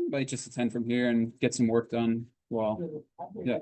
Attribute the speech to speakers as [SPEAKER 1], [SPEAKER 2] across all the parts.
[SPEAKER 1] Might just attend from here and get some work done. Well, yeah.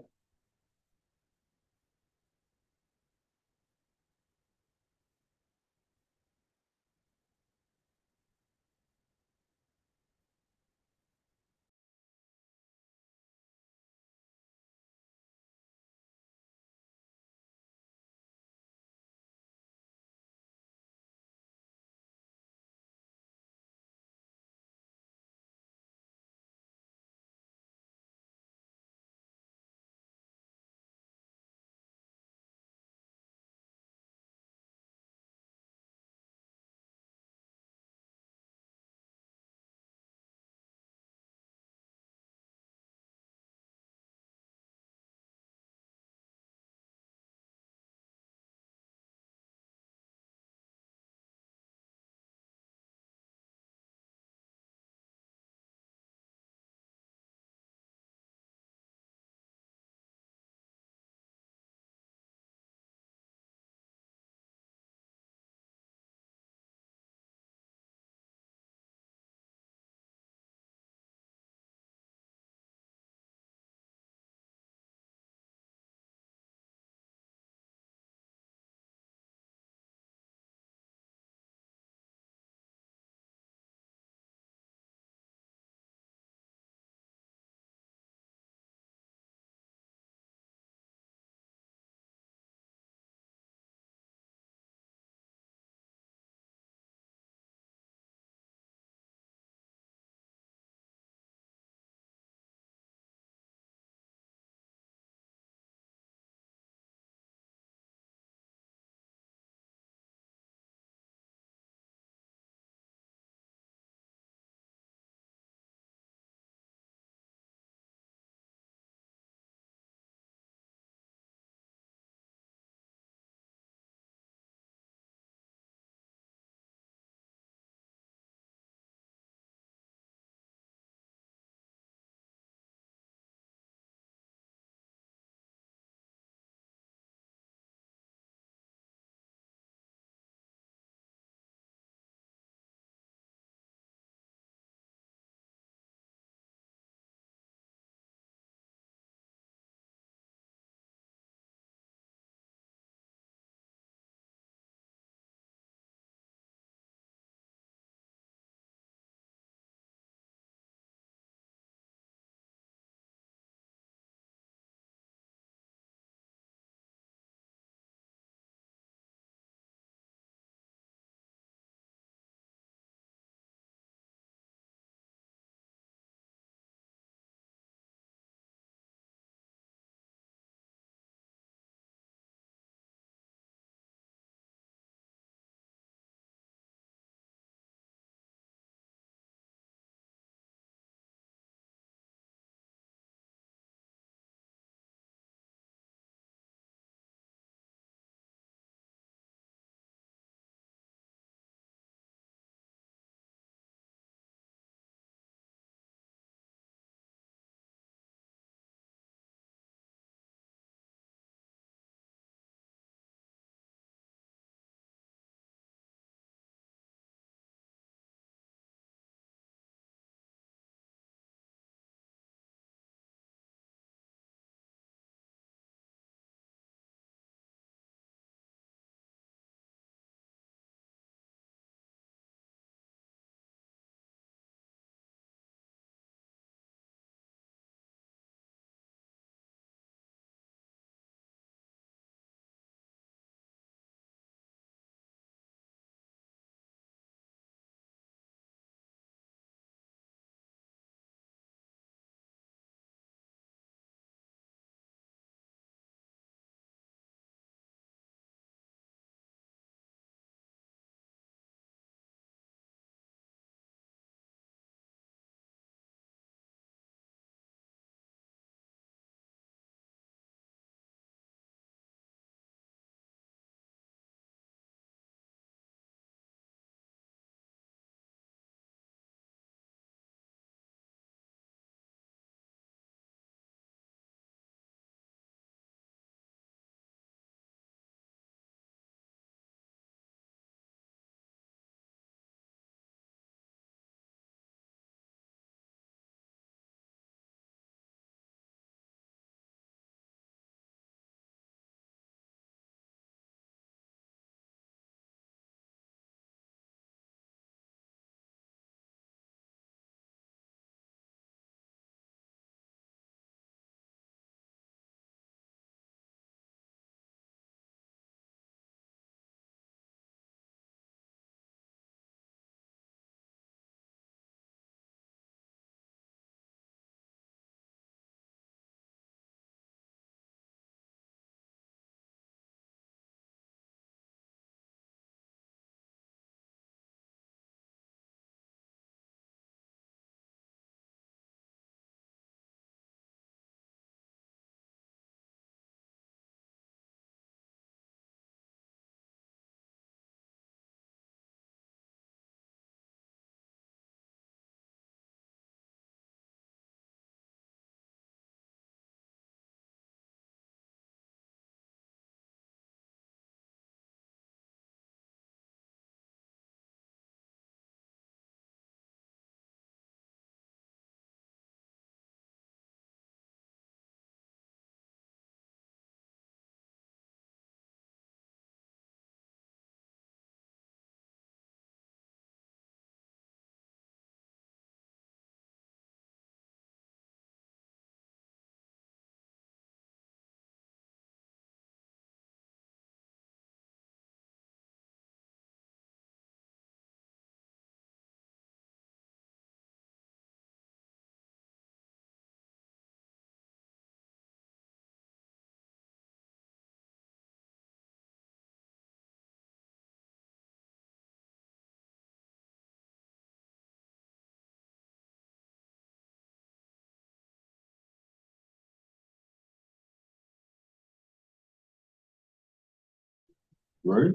[SPEAKER 2] Right?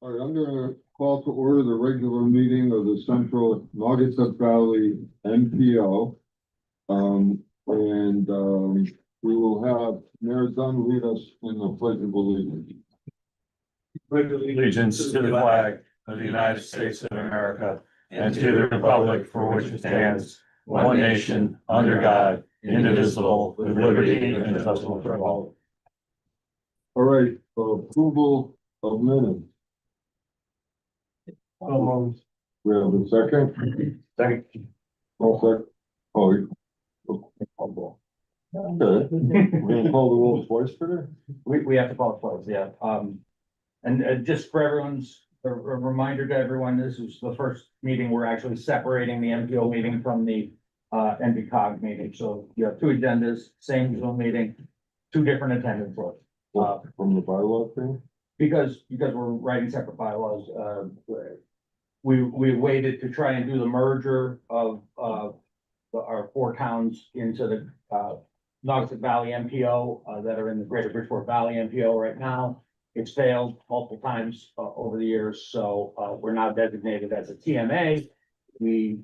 [SPEAKER 2] All right, I'm gonna call to order the regular meeting of the Central Naugatuck Valley NPO. We will have Mayor Dunn lead us in the pledge of allegiance.
[SPEAKER 3] Pledge allegiance to the flag of the United States of America and to the republic for which it stands, one nation, under God, indivisible, with liberty and justice for all.
[SPEAKER 2] All right, approval of minutes. We have a second?
[SPEAKER 3] Second.
[SPEAKER 2] All second. Oh, okay. We're gonna call the roll twice today?
[SPEAKER 4] We have to call it close, yeah. And just for everyone's, a reminder to everyone, this is the first meeting, we're actually separating the MPO meeting from the NVCOG meeting. So you have two agendas, same Zoom meeting, two different attendance lists.
[SPEAKER 2] From the bylaw thing?
[SPEAKER 4] Because we're writing separate bylaws, we waited to try and do the merger of our four towns into the Naugatuck Valley MPO that are in the Greater Bridgeport Valley MPO right now. It's failed multiple times over the years, so we're now designated as a TMA. We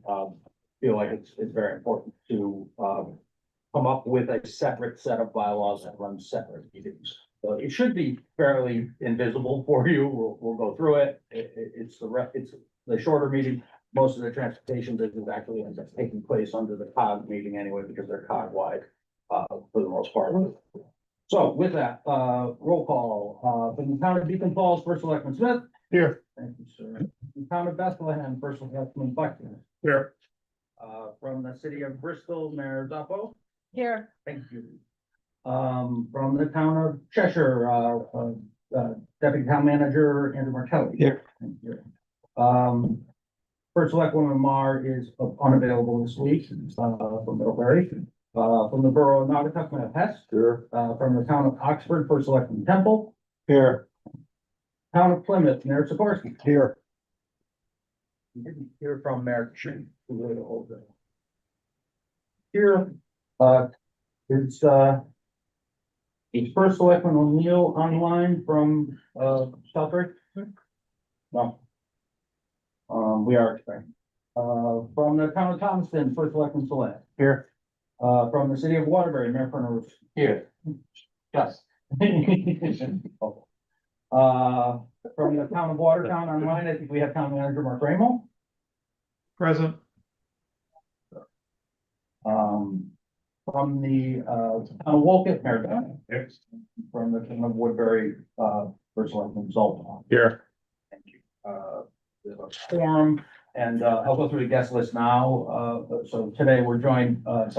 [SPEAKER 4] feel like it's very important to come up with a separate set of bylaws that run separate meetings. So it should be fairly invisible for you. We'll go through it. It's the shorter meeting. Most of the transportation business actually ends up taking place under the COG meeting anyway, because they're COG wide for the most part. So with that, roll call, from the town of Beacon Falls, First Selectman Smith. Here. Thank you, sir. From the town of Bethlehem, First Selectman Buckner. Here. From the city of Bristol, Mayor Zoppo. Here. Thank you. From the town of Cheshire, Deputy Town Manager Andrew Martelli. Here. Thank you. First Selectwoman Mar is unavailable this week, from Middlebury. From the borough of Naugatuck, Matt Hess.
[SPEAKER 2] Here.
[SPEAKER 4] From the town of Oxford, First Selectman Temple.
[SPEAKER 2] Here.
[SPEAKER 4] Town of Plymouth, Mayor Sikorsky.
[SPEAKER 2] Here.
[SPEAKER 4] We didn't hear from Mayor Shin. Here, is First Selectman O'Neill online from, Southbridge? No. We are expecting. From the town of Thomaston, First Selectman Saleh. Here. From the city of Waterbury, Mayor Furner. Here. Yes. From the town of Watertown online, I think we have town manager Mark Ramo.
[SPEAKER 3] Present.
[SPEAKER 4] From the town of Wolcott, Mayor Dunn.
[SPEAKER 3] Yes.
[SPEAKER 4] From the town of Woodbury, First Selectman Zoltan.
[SPEAKER 3] Here.
[SPEAKER 4] Thank you. We have a forum, and I'll go through the guest list now. So today we're joined by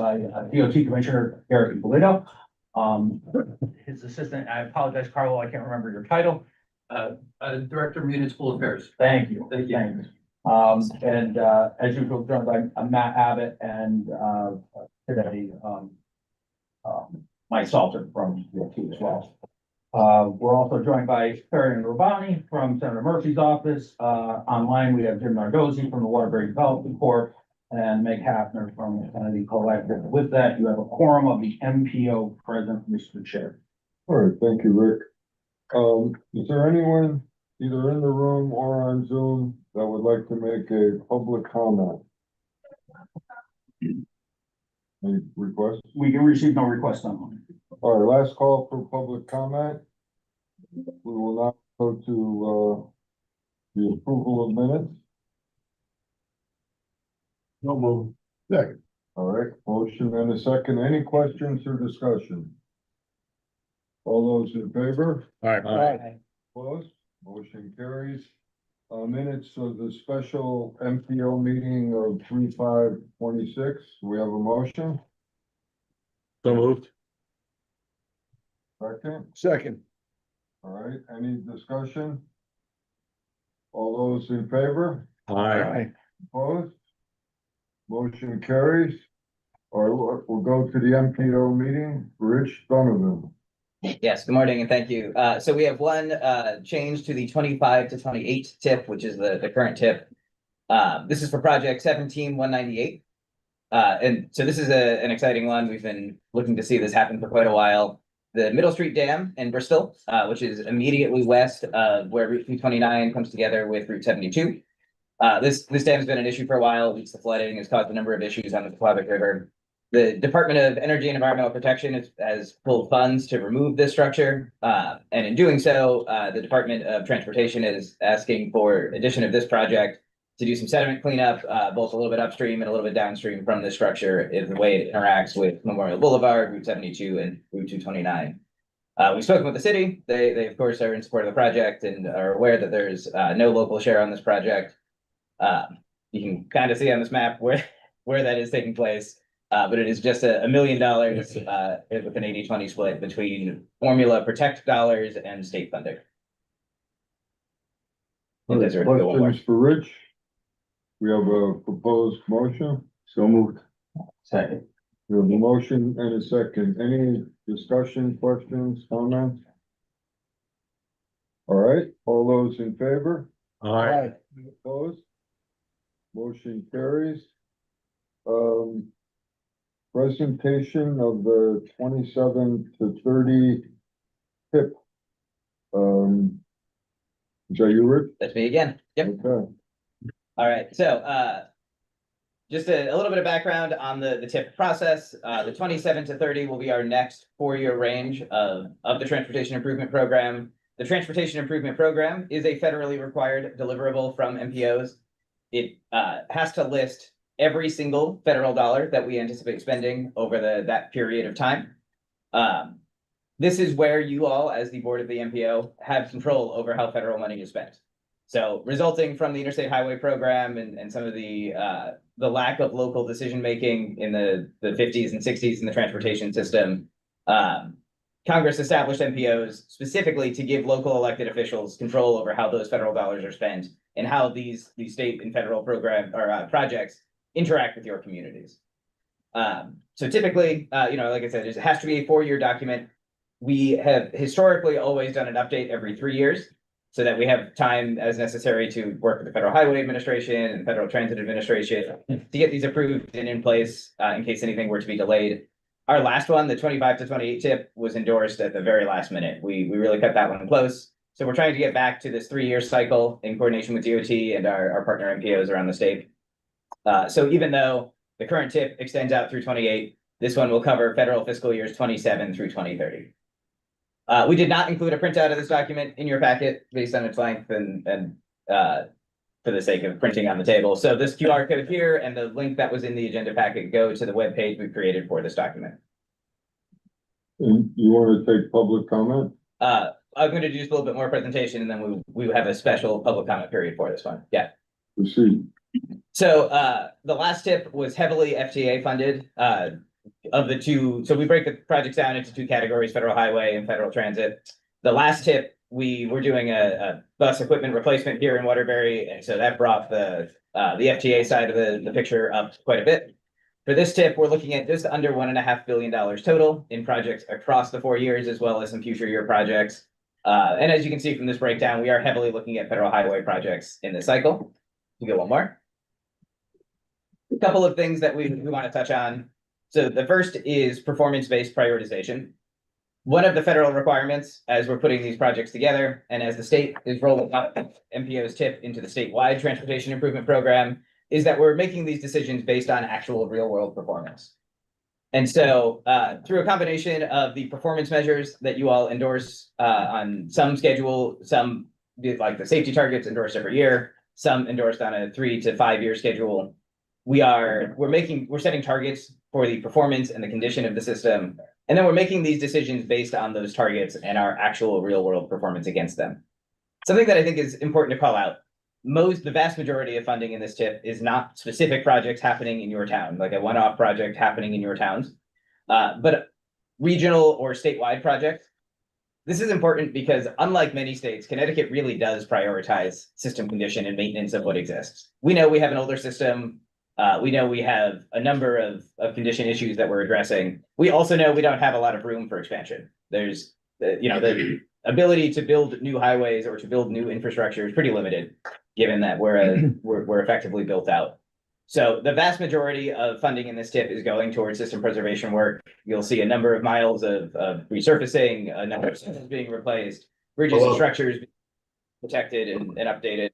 [SPEAKER 4] DOT Commissioner Garrett Eucalitto. His assistant, I apologize, Carlo, I can't remember your title.
[SPEAKER 1] Director of Municipal Affairs.
[SPEAKER 4] Thank you.
[SPEAKER 1] Thank you.
[SPEAKER 4] Thanks. As usual, joined by Matt Abbott and today Mike Salter from DOT as well. We're also joined by Perry Rabbani from Senator Murphy's office. Online, we have Jim Nardozzi from the Waterbury Development Corp. And Meg Hafner from the Kennedy Collective. With that, you have a quorum of the MPO present, Mr. Chair.
[SPEAKER 2] All right, thank you, Rick. Is there anyone either in the room or on Zoom that would like to make a public comment? Any requests?
[SPEAKER 4] We can receive no request online.
[SPEAKER 2] All right, last call for public comment. We will now go to the approval of minutes.
[SPEAKER 3] No move.
[SPEAKER 2] Second. All right, motion and a second. Any questions or discussion? All those in favor?
[SPEAKER 3] Aye.
[SPEAKER 2] Opposed? Motion carries. Minutes of the special MPO meeting of 3/5/26. We have a motion.
[SPEAKER 3] So moved.
[SPEAKER 2] Second. All right, any discussion? All those in favor?
[SPEAKER 3] Aye.
[SPEAKER 2] Opposed? Motion carries. All right, we'll go to the MPO meeting. Rich Donovan.
[SPEAKER 5] Yes, good morning and thank you. So we have one change to the 25 to 28 tip, which is the current tip. This is for project 17-198. And so this is an exciting one. We've been looking to see this happen for quite a while. the Middle Street Dam in Bristol, which is immediately west of where Route 229 comes together with Route 72. This dam has been an issue for a while. It's the flooding has caused a number of issues on the Quabic River. The Department of Energy and Environmental Protection has pulled funds to remove this structure. And in doing so, the Department of Transportation is asking for addition of this project to do some sediment cleanup, both a little bit upstream and a little bit downstream from this structure is the way it interacts with Memorial Boulevard, Route 72 and Route 229. We've spoken with the city. They of course are in support of the project and are aware that there's no local share on this project. You can kind of see on this map where that is taking place. But it is just $1 million with an 80-20 split between formula protect dollars and state funding. And those are the one more.
[SPEAKER 2] Questions for Rich? We have a proposed motion.
[SPEAKER 3] So moved.
[SPEAKER 5] Second.
[SPEAKER 2] We have a motion and a second. Any discussion, questions, comments? All right, all those in favor?
[SPEAKER 3] Aye.
[SPEAKER 2] Opposed? Motion carries. Presentation of the 27 to 30 tip. Is that you, Rick?
[SPEAKER 5] That's me again. Yep.
[SPEAKER 2] Okay.
[SPEAKER 5] All right. So just a little bit of background on the TIP process. The 27 to 30 will be our next 4-year range of the Transportation Improvement Program. The Transportation Improvement Program is a federally required deliverable from MPOs. It has to list every single federal dollar that we anticipate spending over that period of time. This is where you all, as the board of the MPO, have control over how federal money is spent. So resulting from the Interstate Highway Program and some of the lack of local decision-making in the 50s and 60s in the transportation system, Congress established MPOs specifically to give local elected officials control over how those federal dollars are spent and how these state and federal program or projects interact with your communities. So typically, like I said, it has to be a 4-year document. We have historically always done an update every 3 years so that we have time as necessary to work with the Federal Highway Administration and Federal Transit Administration to get these approved and in place in case anything were to be delayed. Our last one, the 25 to 28 tip, was endorsed at the very last minute. We really cut that one close. So we're trying to get back to this 3-year cycle in coordination with DOT and our partner MPOs around the state. So even though the current tip extends out through 28, this one will cover federal fiscal years 27 through 2030. We did not include a printout of this document in your packet based on its length and for the sake of printing on the table. So this QR code here and the link that was in the agenda packet go to the web page we created for this document.
[SPEAKER 2] And you want to take public comment?
[SPEAKER 5] I'm going to do just a little bit more presentation and then we have a special public comment period for this one. Yeah.
[SPEAKER 2] Proceed.
[SPEAKER 5] So the last tip was heavily FTA funded. Of the two, so we break the projects down into 2 categories, federal highway and federal transit. The last tip, we were doing a bus equipment replacement here in Waterbury, and so that brought the FTA side of the picture up quite a bit. For this tip, we're looking at just under $1.5 billion total in projects across the 4 years, as well as some future year projects. And as you can see from this breakdown, we are heavily looking at federal highway projects in this cycle. We go one more. A couple of things that we want to touch on. So the first is performance-based prioritization. One of the federal requirements as we're putting these projects together and as the state is rolling up MPO's tip into the statewide transportation improvement program is that we're making these decisions based on actual real-world performance. And so through a combination of the performance measures that you all endorse on some schedule, some like the safety targets endorsed every year, some endorsed on a 3 to 5 year schedule, we're setting targets for the performance and the condition of the system. And then we're making these decisions based on those targets and our actual real world performance against them. Something that I think is important to call out, the vast majority of funding in this tip is not specific projects happening in your town, like a one-off project happening in your towns, but regional or statewide projects. This is important because unlike many states, Connecticut really does prioritize system condition and maintenance of what exists. We know we have an older system. We know we have a number of condition issues that we're addressing. We also know we don't have a lot of room for expansion. There's, the ability to build new highways or to build new infrastructure is pretty limited, given that we're effectively built out. So the vast majority of funding in this tip is going towards system preservation work. You'll see a number of miles of resurfacing, a number of systems being replaced, bridges and structures being protected and updated.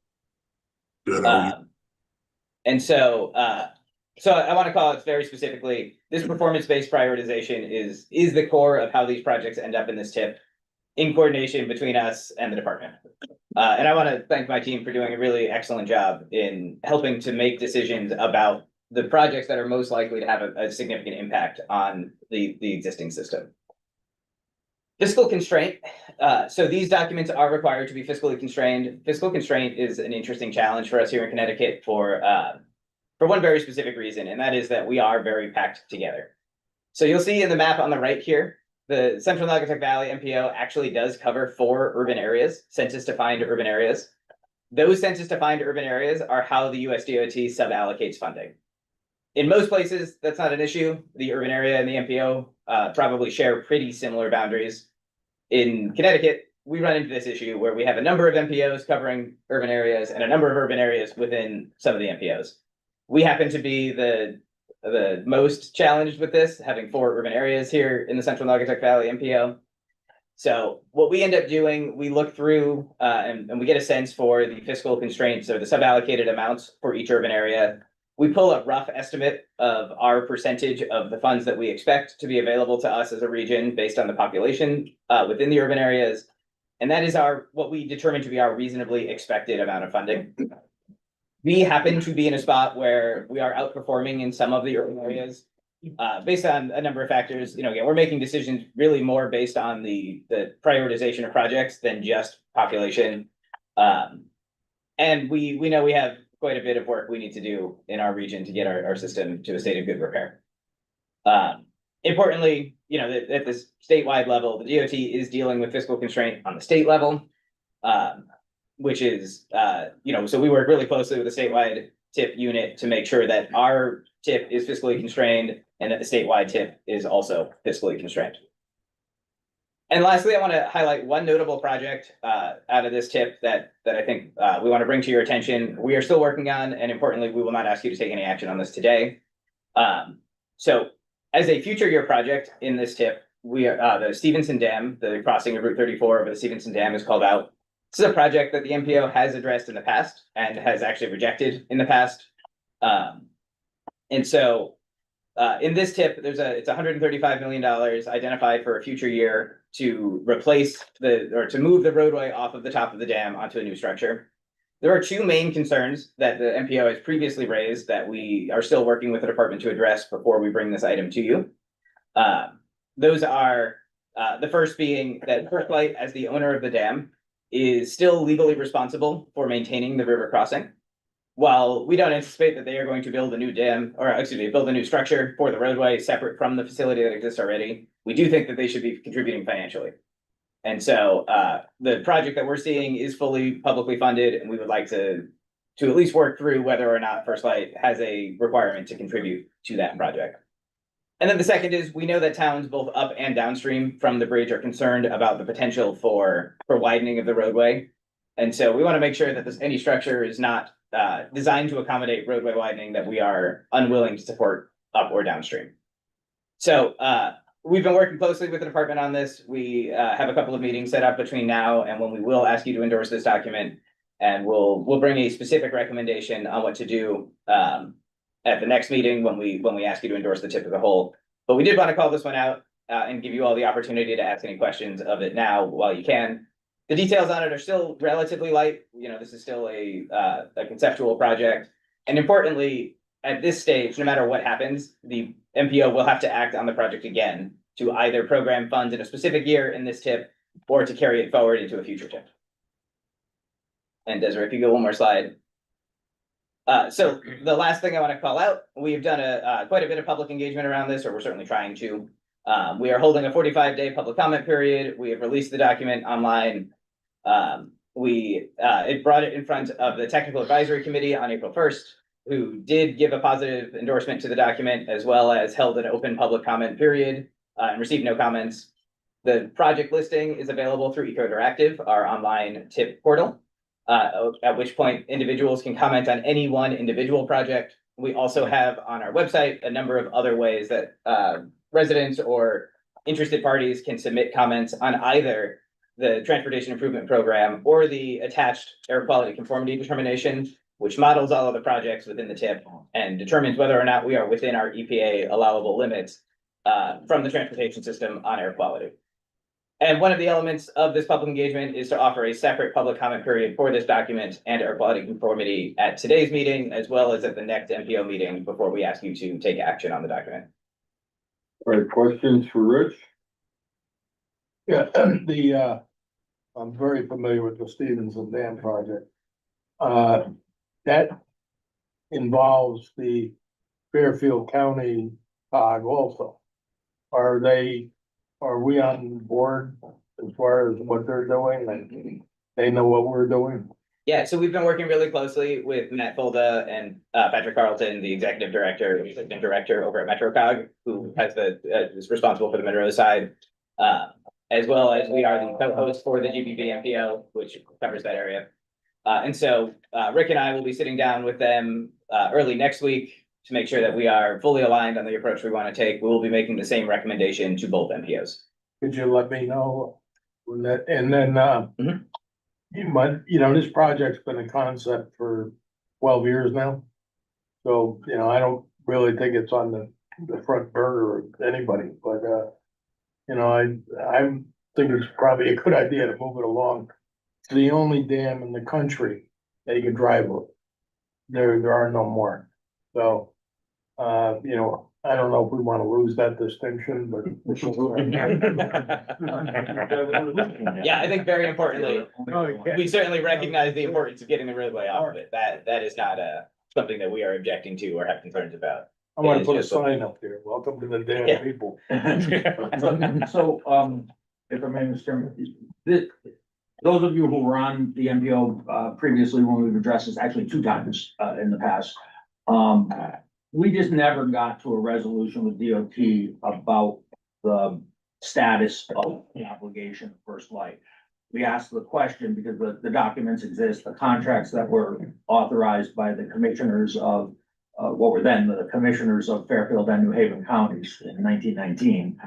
[SPEAKER 5] And so I want to call it very specifically, this performance-based prioritization is the core of how these projects end up in this tip in coordination between us and the department. And I want to thank my team for doing a really excellent job in helping to make decisions about the projects that are most likely to have a significant impact on the existing system. Fiscal constraint. So these documents are required to be fiscally constrained. Fiscal constraint is an interesting challenge for us here in Connecticut for one very specific reason, and that is that we are very packed together. So you'll see in the map on the right here, the Central Naugatuck Valley MPO actually does cover 4 urban areas, census-defined urban areas. Those census-defined urban areas are how the USDOT sub-allocates funding. In most places, that's not an issue. The urban area and the MPO probably share pretty similar boundaries. In Connecticut, we run into this issue where we have a number of MPOs covering urban areas and a number of urban areas within some of the MPOs. We happen to be the most challenged with this, having 4 urban areas here in the Central Naugatuck Valley MPO. So what we end up doing, we look through and we get a sense for the fiscal constraints or the sub-allocated amounts for each urban area. We pull a rough estimate of our percentage of the funds that we expect to be available to us as a region based on the population within the urban areas. And that is what we determine to be our reasonably expected amount of funding. We happen to be in a spot where we are outperforming in some of the urban areas based on a number of factors. You know, again, we're making decisions really more based on the prioritization of projects than just population. And we know we have quite a bit of work we need to do in our region to get our system to a state of good repair. Importantly, you know, at this statewide level, the DOT is dealing with fiscal constraint on the state level. Which is, you know, so we work really closely with the statewide tip unit to make sure that our tip is fiscally constrained and that the statewide tip is also fiscally constrained. And lastly, I want to highlight one notable project out of this tip that I think we want to bring to your attention. We are still working on, and importantly, we will not ask you to take any action on this today. So as a future year project in this tip, we are the Stevenson Dam, the crossing of Route 34 over the Stevenson Dam is called out. This is a project that the MPO has addressed in the past and has actually rejected in the past. And so in this tip, it's $135 million identified for a future year to replace to move the roadway off of the top of the dam onto a new structure. There are 2 main concerns that the MPO has previously raised that we are still working with the department to address before we bring this item to you. Those are the first being that First Light, as the owner of the dam, is still legally responsible for maintaining the river crossing. While we don't anticipate that they are going to build a new dam, or excuse me, build a new structure for the roadway separate from the facility that exists already, we do think that they should be contributing financially. And so the project that we're seeing is fully publicly funded, and we would like to at least work through whether or not First Light has a requirement to contribute to that project. And then the second is, we know that towns both up and downstream from the bridge are concerned about the potential for widening of the roadway. And so we want to make sure that any structure is not designed to accommodate roadway widening that we are unwilling to support up or downstream. So we've been working closely with the department on this. We have a couple of meetings set up between now and when we will ask you to endorse this document, and we'll bring a specific recommendation on what to do at the next meeting when we ask you to endorse the tip as a whole. But we did want to call this one out and give you all the opportunity to ask any questions of it now while you can. The details on it are still relatively light. You know, this is still a conceptual project. And importantly, at this stage, no matter what happens, the MPO will have to act on the project again to either program funds in a specific year in this tip or to carry it forward into a future tip. And Desiree, if you go one more slide. So the last thing I want to call out, we've done quite a bit of public engagement around this, or we're certainly trying to. We are holding a 45-day public comment period. We have released the document online. It brought it in front of the Technical Advisory Committee on April 1st, who did give a positive endorsement to the document, as well as held an open public comment period and received no comments. The project listing is available through EcoDiractive, our online tip portal. At which point individuals can comment on any one individual project, We also have on our website a number of other ways that residents or interested parties can submit comments on either the Transportation Improvement Program or the attached air quality conformity determination, which models all of the projects within the TIP and determines whether or not we are within our EPA allowable limits from the transportation system on air quality. And one of the elements of this public engagement is to offer a separate public comment period for this document and air quality conformity at today's meeting, as well as at the next MPO meeting before we ask you to take action on the document.
[SPEAKER 2] All right, questions for Rich?
[SPEAKER 6] Yeah, I'm very familiar with the Stevenson Dam project. That involves the Fairfield County COG also. Are we on board as far as what they're doing, and they know what we're doing?
[SPEAKER 5] Yeah, so we've been working really closely with Matt Folda and Patrick Carlton, the executive director over at MetroCog, who has is responsible for the Monroe side, as well as we are the co-host for the GBB-MPO, which covers that area. And so Rick and I will be sitting down with them early next week to make sure that we are fully aligned on the approach we want to take. We will be making the same recommendation to both MPOs.
[SPEAKER 6] Could you let me know when that, and then, this project's been a concept for 12 years now. So, I don't really think it's on the front burner of anybody, but, I think it's probably a good idea to move it along. It's the only dam in the country that you can drive over. There are no more. So, I don't know if we want to lose that distinction, but.
[SPEAKER 5] Yeah, I think very importantly, we certainly recognize the importance of getting the roadway off of it. That is not something that we are objecting to or have concerns about.
[SPEAKER 6] I want to put a sign up there, welcome to the
[SPEAKER 5] Yeah.
[SPEAKER 6] damn people.
[SPEAKER 4] So, if I may, Mr. Chairman, those of you who were on the MPO previously, when we've addressed this actually 2 times in the past, we just never got to a resolution with DOT about the status of the obligation of First Light. We asked the question because the documents exist, the contracts that were authorized by the commissioners of what were then the commissioners of Fairfield and New Haven counties in 1919.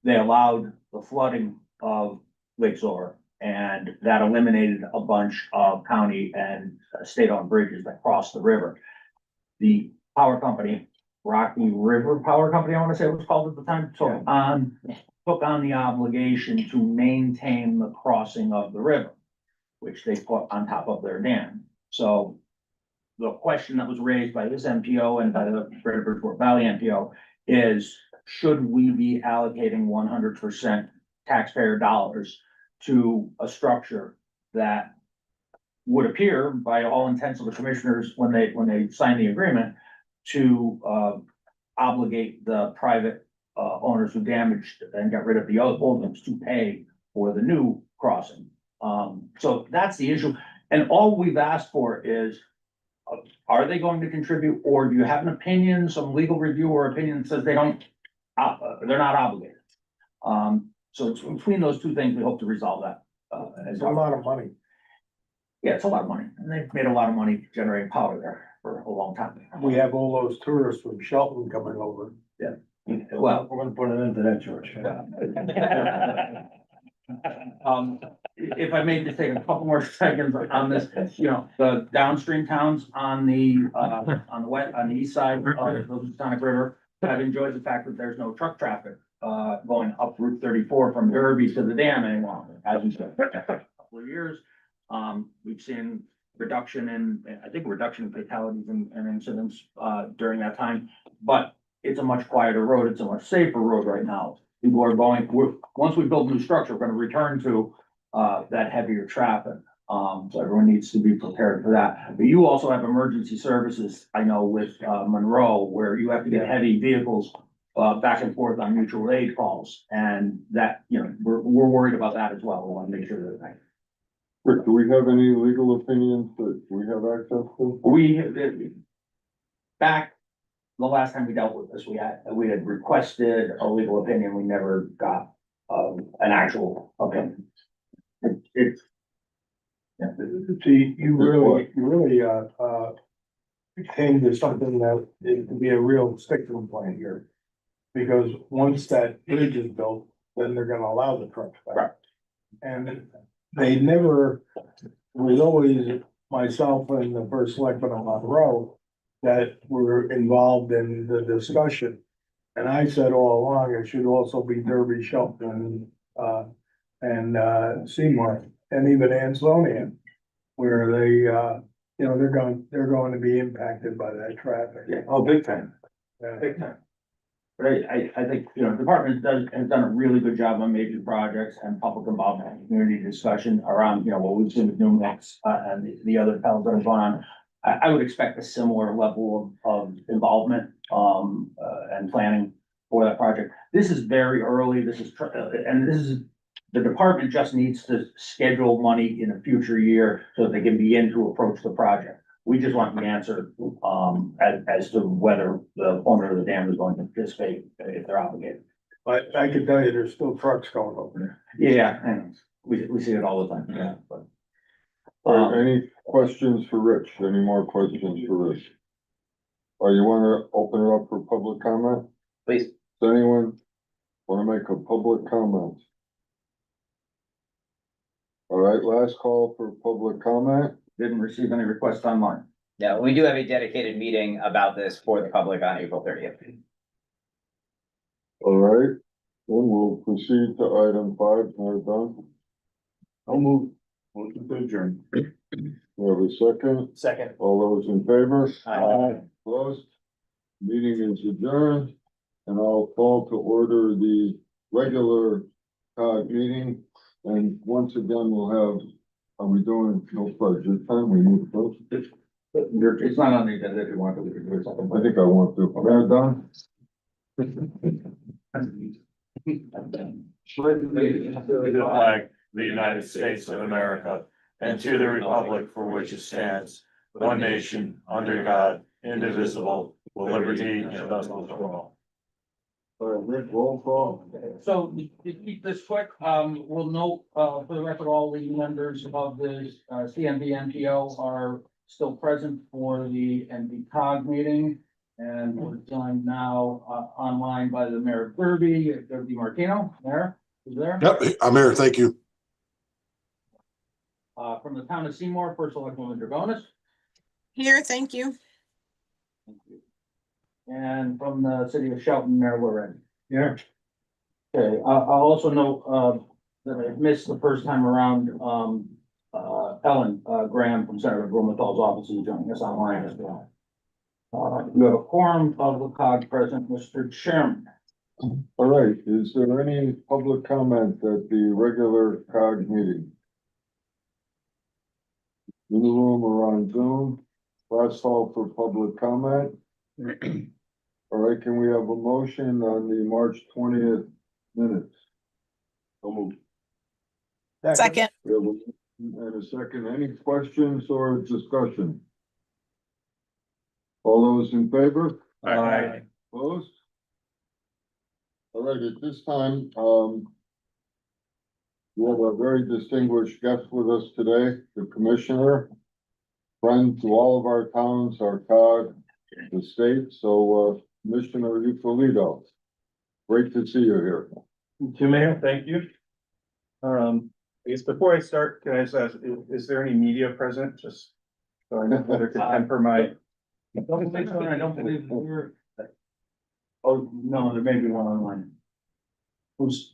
[SPEAKER 4] They allowed the flooding of Lake Zor, and that eliminated a bunch of county and state-owned bridges that crossed the river. The power company, Rocky River Power Company, I want to say it was called at the time, took on the obligation to maintain the crossing of the river, which they put on top of their dam. So the question that was raised by this MPO and by the Greater Bridgeport Valley MPO is, should we be allocating 100% taxpayer dollars to a structure that would appear, by all intents of the commissioners, when they sign the agreement, to obligate the private owners who damaged and got rid of the old ones to pay for the new crossing. So that's the issue. And all we've asked for is, are they going to contribute, or do you have an opinion, some legal review or opinion that says they're not obligated? So it's between those 2 things, we hope to resolve that.
[SPEAKER 6] It's a lot of money.
[SPEAKER 4] Yeah, it's a lot of money, and they've made a lot of money generating power there for a long time.
[SPEAKER 6] We have all those tourists from Shelton coming over.
[SPEAKER 4] Well,
[SPEAKER 6] We're gonna put an end to that, George.
[SPEAKER 4] if I may just take a couple more seconds on this, the downstream towns on the east side of the Housatonic River, I've enjoyed the fact that there's no truck traffic going up Route 34 from Derby to the dam anymore, as we said, a couple of years. We've seen reduction in fatalities and incidents during that time, but it's a much quieter road. It's a much safer road right now. People are once we build new structure, we're gonna return to that heavier traffic. So everyone needs to be prepared for that. But you also have emergency services, I know, with Monroe, where you have to get heavy vehicles back and forth on mutual aid calls. And that, we're worried about that as well. We want to make sure that.
[SPEAKER 2] Rick, do we have any legal opinions that we have access to?
[SPEAKER 4] Back the last time we dealt with this, we had requested a legal opinion. We never got an actual opinion.
[SPEAKER 6] See, you really, came to something that it could be a real sticking point here. Because once that bridge is built, then they're gonna allow the trucks
[SPEAKER 4] Right.
[SPEAKER 6] back. And they never, it was always myself and the first selectman on Monroe that were involved in the discussion. And I said all along, it should also be Derby, Shelton, and Seymour, and even Ansonia, where they, they're going to be impacted by that traffic.
[SPEAKER 4] Yeah, oh, big time,
[SPEAKER 6] Yeah.
[SPEAKER 4] big time. But I think, the department has done a really good job on major projects and public involvement and community discussion around, what we've seen with Numex, and the other towns that have gone on. I would expect a similar level of involvement, and planning for that project. This is very early, the department just needs to schedule money in a future year so that they can begin to approach the project. We just want the answer, as to whether the owner of the dam is going to participate if they're obligated.
[SPEAKER 6] But I can tell you, there's still trucks going over there.
[SPEAKER 4] Yeah, and we see it all the time, yeah, but.
[SPEAKER 2] Any questions for Rich? Any more questions for Rich? Or you wanna open it up for public comment?
[SPEAKER 5] Please.
[SPEAKER 2] Does anyone wanna make a public comment? All right, last call for public comment.
[SPEAKER 4] Didn't receive any requests online.
[SPEAKER 5] Yeah, we do have a dedicated meeting about this for the public on April 30th.
[SPEAKER 2] All right, then we'll proceed to item 5, now done.
[SPEAKER 6] I'll move. Motion to adjourn.
[SPEAKER 2] We have a second.
[SPEAKER 5] Second.
[SPEAKER 2] All those in favor?
[SPEAKER 5] Aye.
[SPEAKER 2] Closed. Meeting is adjourned, and I'll call to order the regular meeting. And once again, we'll have, are we doing no pledge this time? We need to vote.
[SPEAKER 4] It's not on the agenda if you want to, we can do it second.
[SPEAKER 2] I think I want to. Mayor Dunn?
[SPEAKER 3] To the flag of the United States of America, and to the republic for which it stands, one nation, under God, indivisible, with liberty and justice for all.
[SPEAKER 2] All right, Rick, roll call.
[SPEAKER 4] So to keep this quick, we'll note, for the record, all the members of the CNVMPO are still present for the NVCOG meeting. And we're joined now, online by the Mayor of Derby, Derby Martino. Mayor, is there?
[SPEAKER 7] Yep, I'm here, thank you.
[SPEAKER 4] From the town of Seymour, First Selectwoman Dragonis.
[SPEAKER 8] Here, thank you.
[SPEAKER 4] And from the city of Shelton, Mayor Loren.
[SPEAKER 6] Yeah.
[SPEAKER 4] Okay, I'll also note, that I missed the first time around, Ellen, Graham from Senator Blumenthal's office is joining us online as well. We have a quorum of the COG present, Mr. Chairman.
[SPEAKER 2] All right, is there any public comment at the regular COG meeting? In the room or on Zoom? Last call for public comment. All right, can we have a motion on the March 20th minutes? So moved.
[SPEAKER 8] Second,
[SPEAKER 2] We have and a second. Any questions or discussion? All those in favor?
[SPEAKER 3] Aye.
[SPEAKER 2] Opposed? All right, at this time, we have a very distinguished guest with us today, the commissioner. Friend to all of our towns, our COG, the state, so, Commissioner Eucalitto. Great to see you here.
[SPEAKER 9] To Mayor, thank you. I guess before I start, can I just ask, is there any media present? Just so I know whether to temper my.
[SPEAKER 4] I don't believe we're. Oh, no, there may be one online. Who's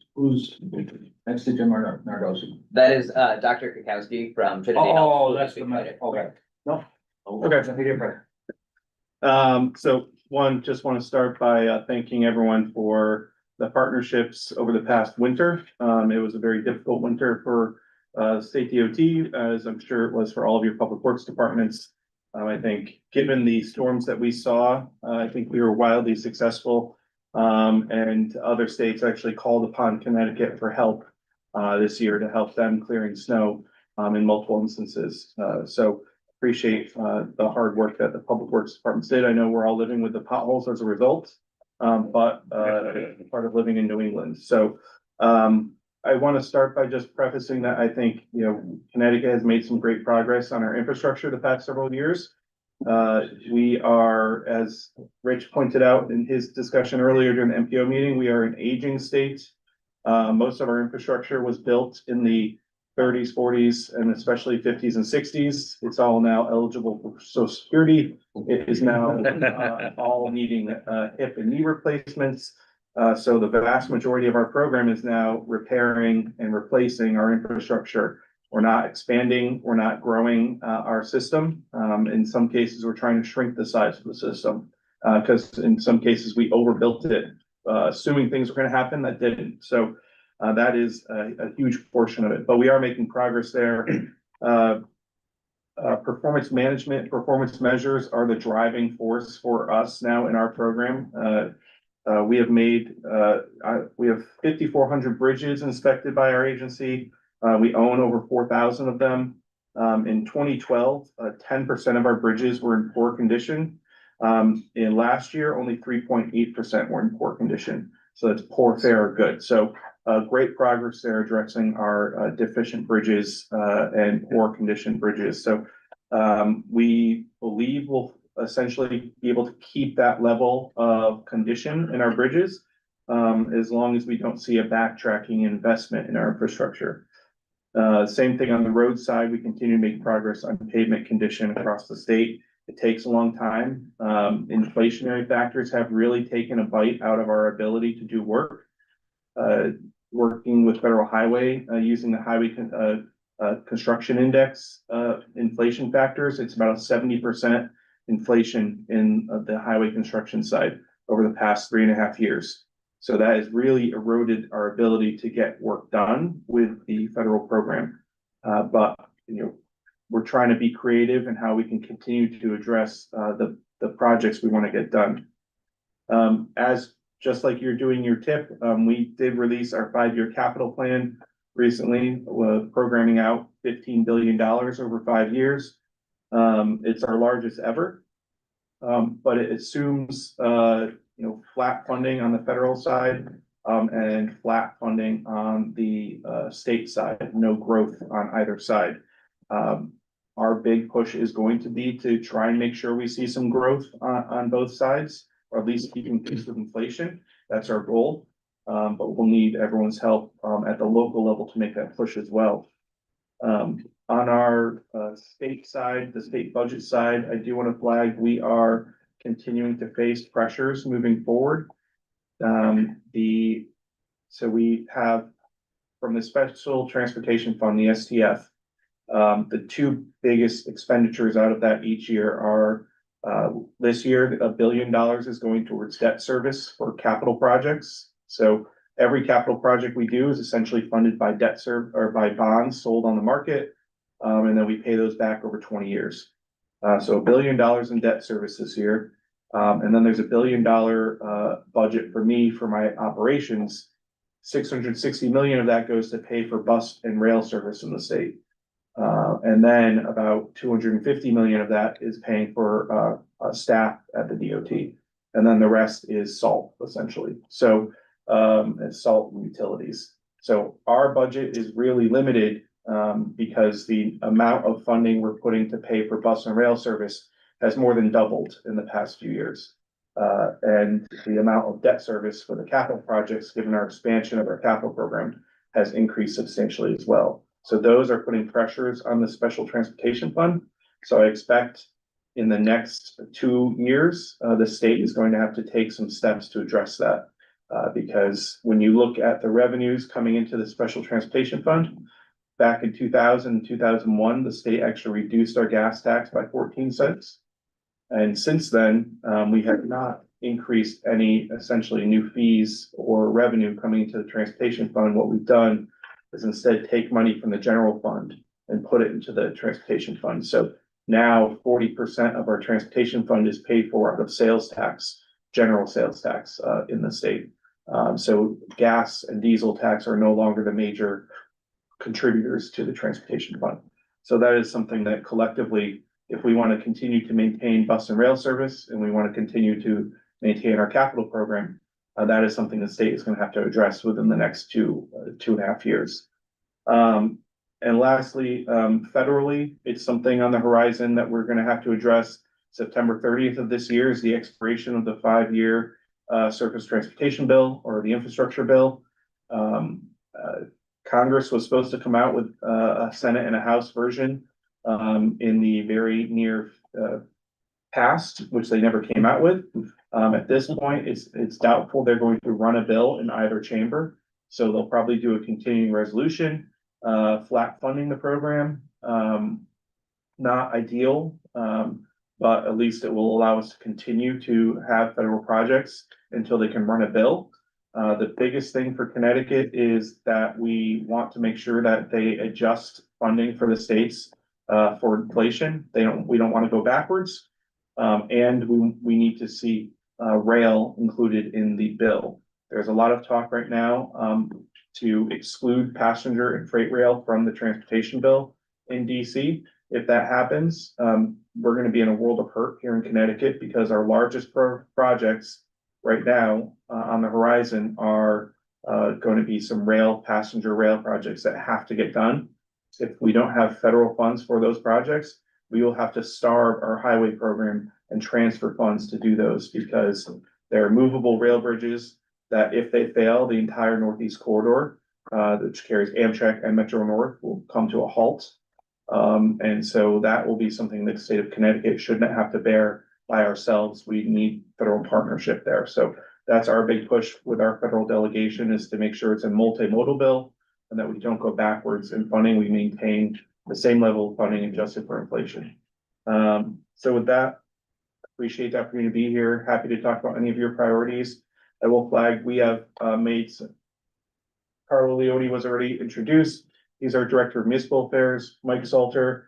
[SPEAKER 4] next to Jim Nardosi?
[SPEAKER 5] That is Dr. Kakowski from Trinity Health.
[SPEAKER 4] Oh, that's the medic, okay. No.
[SPEAKER 9] Okay.
[SPEAKER 4] Media present.
[SPEAKER 9] So one, just want to start by thanking everyone for the partnerships over the past winter. It was a very difficult winter for state DOT, as I'm sure it was for all of your public works departments. I think given the storms that we saw, I think we were wildly successful. And other states actually called upon Connecticut for help this year to help them clearing snow in multiple instances. So appreciate the hard work that the public works departments did. I know we're all living with the potholes as a result, but part of living in New England. So I want to start by just prefacing that I think, Connecticut has made some great progress on our infrastructure the past several years. We are, as Rich pointed out in his discussion earlier during the MPO meeting, we are an aging state. Most of our infrastructure was built in the thirties, forties, and especially fifties and sixties. It's all now eligible for social security. It is now all needing hip and knee replacements. So the vast majority of our program is now repairing and replacing our infrastructure. We're not expanding, we're not growing our system. In some cases, we're trying to shrink the size of the system. Because in some cases, we overbuilt it, assuming things were gonna happen that didn't. So that is a huge portion of it, but we are making progress there. Performance management, performance measures are the driving force for us now in our program. We have 5,400 bridges inspected by our agency. We own over 4,000 of them. In 2012, 10% of our bridges were in poor condition. In last year, only 3.8% were in poor condition. So that's poor, fair, or good. So great progress there addressing our deficient bridges and poor condition bridges. So we believe we'll essentially be able to keep that level of condition in our bridges as long as we don't see a backtracking investment in our infrastructure. Same thing on the road side, we continue to make progress on pavement condition across the state. It takes a long time. Inflationary factors have really taken a bite out of our ability to do work. Working with Federal Highway, using the Highway Construction Index inflation factors, it's about a 70% inflation in the highway construction side over the past 3.5 years. So that has really eroded our ability to get work done with the federal program. But we're trying to be creative in how we can continue to address the projects we want to get done. Just like you're doing your tip, we did release our 5-year capital plan recently, programming out $15 billion over 5 years. It's our largest ever, but it assumes flat funding on the federal side and flat funding on the state side, no growth on either side. Our big push is going to be to try and make sure we see some growth on both sides, or at least keeping pace with inflation. That's our goal. But we'll need everyone's help at the local level to make that push as well. On our state side, the state budget side, I do want to flag we are continuing to face pressures moving forward. So we have from the Special Transportation Fund, the STF, the two biggest expenditures out of that each year are this year, $1 billion is going towards debt service for capital projects. So every capital project we do is essentially funded by or by bonds sold on the market. And then we pay those back over 20 years. So $1 billion in debt service this year. And then there's $1 billion budget for me for my operations. 660 million of that goes to pay for bus and rail service in the state. And then about 250 million of that is paying for staff at the DOT. And then the rest is SALT, essentially. So it's SALT and utilities. So our budget is really limited because the amount of funding we're putting to pay for bus and rail service has more than doubled in the past few years. And the amount of debt service for the capital projects, given our expansion of our capital program, has increased substantially as well. So those are putting pressures on the Special Transportation Fund. So I expect in the next 2 years, the state is going to have to take some steps to address that. Because when you look at the revenues coming into the Special Transportation Fund, back in 2000 and 2001, the state actually reduced our gas tax by 14 cents. And since then, we have not increased any essentially new fees or revenue coming into the transportation fund. What we've done is instead take money from the general fund and put it into the transportation fund. So now 40% of our transportation fund is paid for out of sales tax, general sales tax in the state. So gas and diesel tax are no longer the major contributors to the transportation fund. So that is something that collectively, if we want to continue to maintain bus and rail service, and we want to continue to maintain our capital program, that is something the state is going to have to address within the next 2.5 years. And lastly, federally, it's something on the horizon that we're going to have to address. September thirtieth of this year is the expiration of the 5-year surface transportation bill or the infrastructure bill. Congress was supposed to come out with a Senate and a House version in the very near past, which they never came out with. At this point, it's doubtful they're going to run a bill in either chamber. So they'll probably do a continuing resolution, flat funding the program. Not ideal, but at least it will allow us to continue to have federal projects until they can run a bill. The biggest thing for Connecticut is that we want to make sure that they adjust funding for the states for inflation. We don't want to go backwards. And we need to see rail included in the bill. There's a lot of talk right now to exclude passenger and freight rail from the transportation bill in DC. If that happens, we're going to be in a world of hurt here in Connecticut because our largest projects right now on the horizon are going to be some passenger rail projects that have to get done. If we don't have federal funds for those projects, we will have to starve our highway program and transfer funds to do those because they're movable rail bridges that if they fail, the entire Northeast corridor, which carries Amtrak and Metro North, will come to a halt. And so that will be something that the state of Connecticut shouldn't have to bear by ourselves. We need federal partnership there. So that's our big push with our federal delegation, is to make sure it's a multimodal bill and that we don't go backwards in funding. We maintain the same level of funding adjusted for inflation. So with that, appreciate the opportunity to be here. Happy to talk about any of your priorities. I will flag, we have Carlo Leone was already introduced. He's our Director of Municipal Affairs. Mike Salter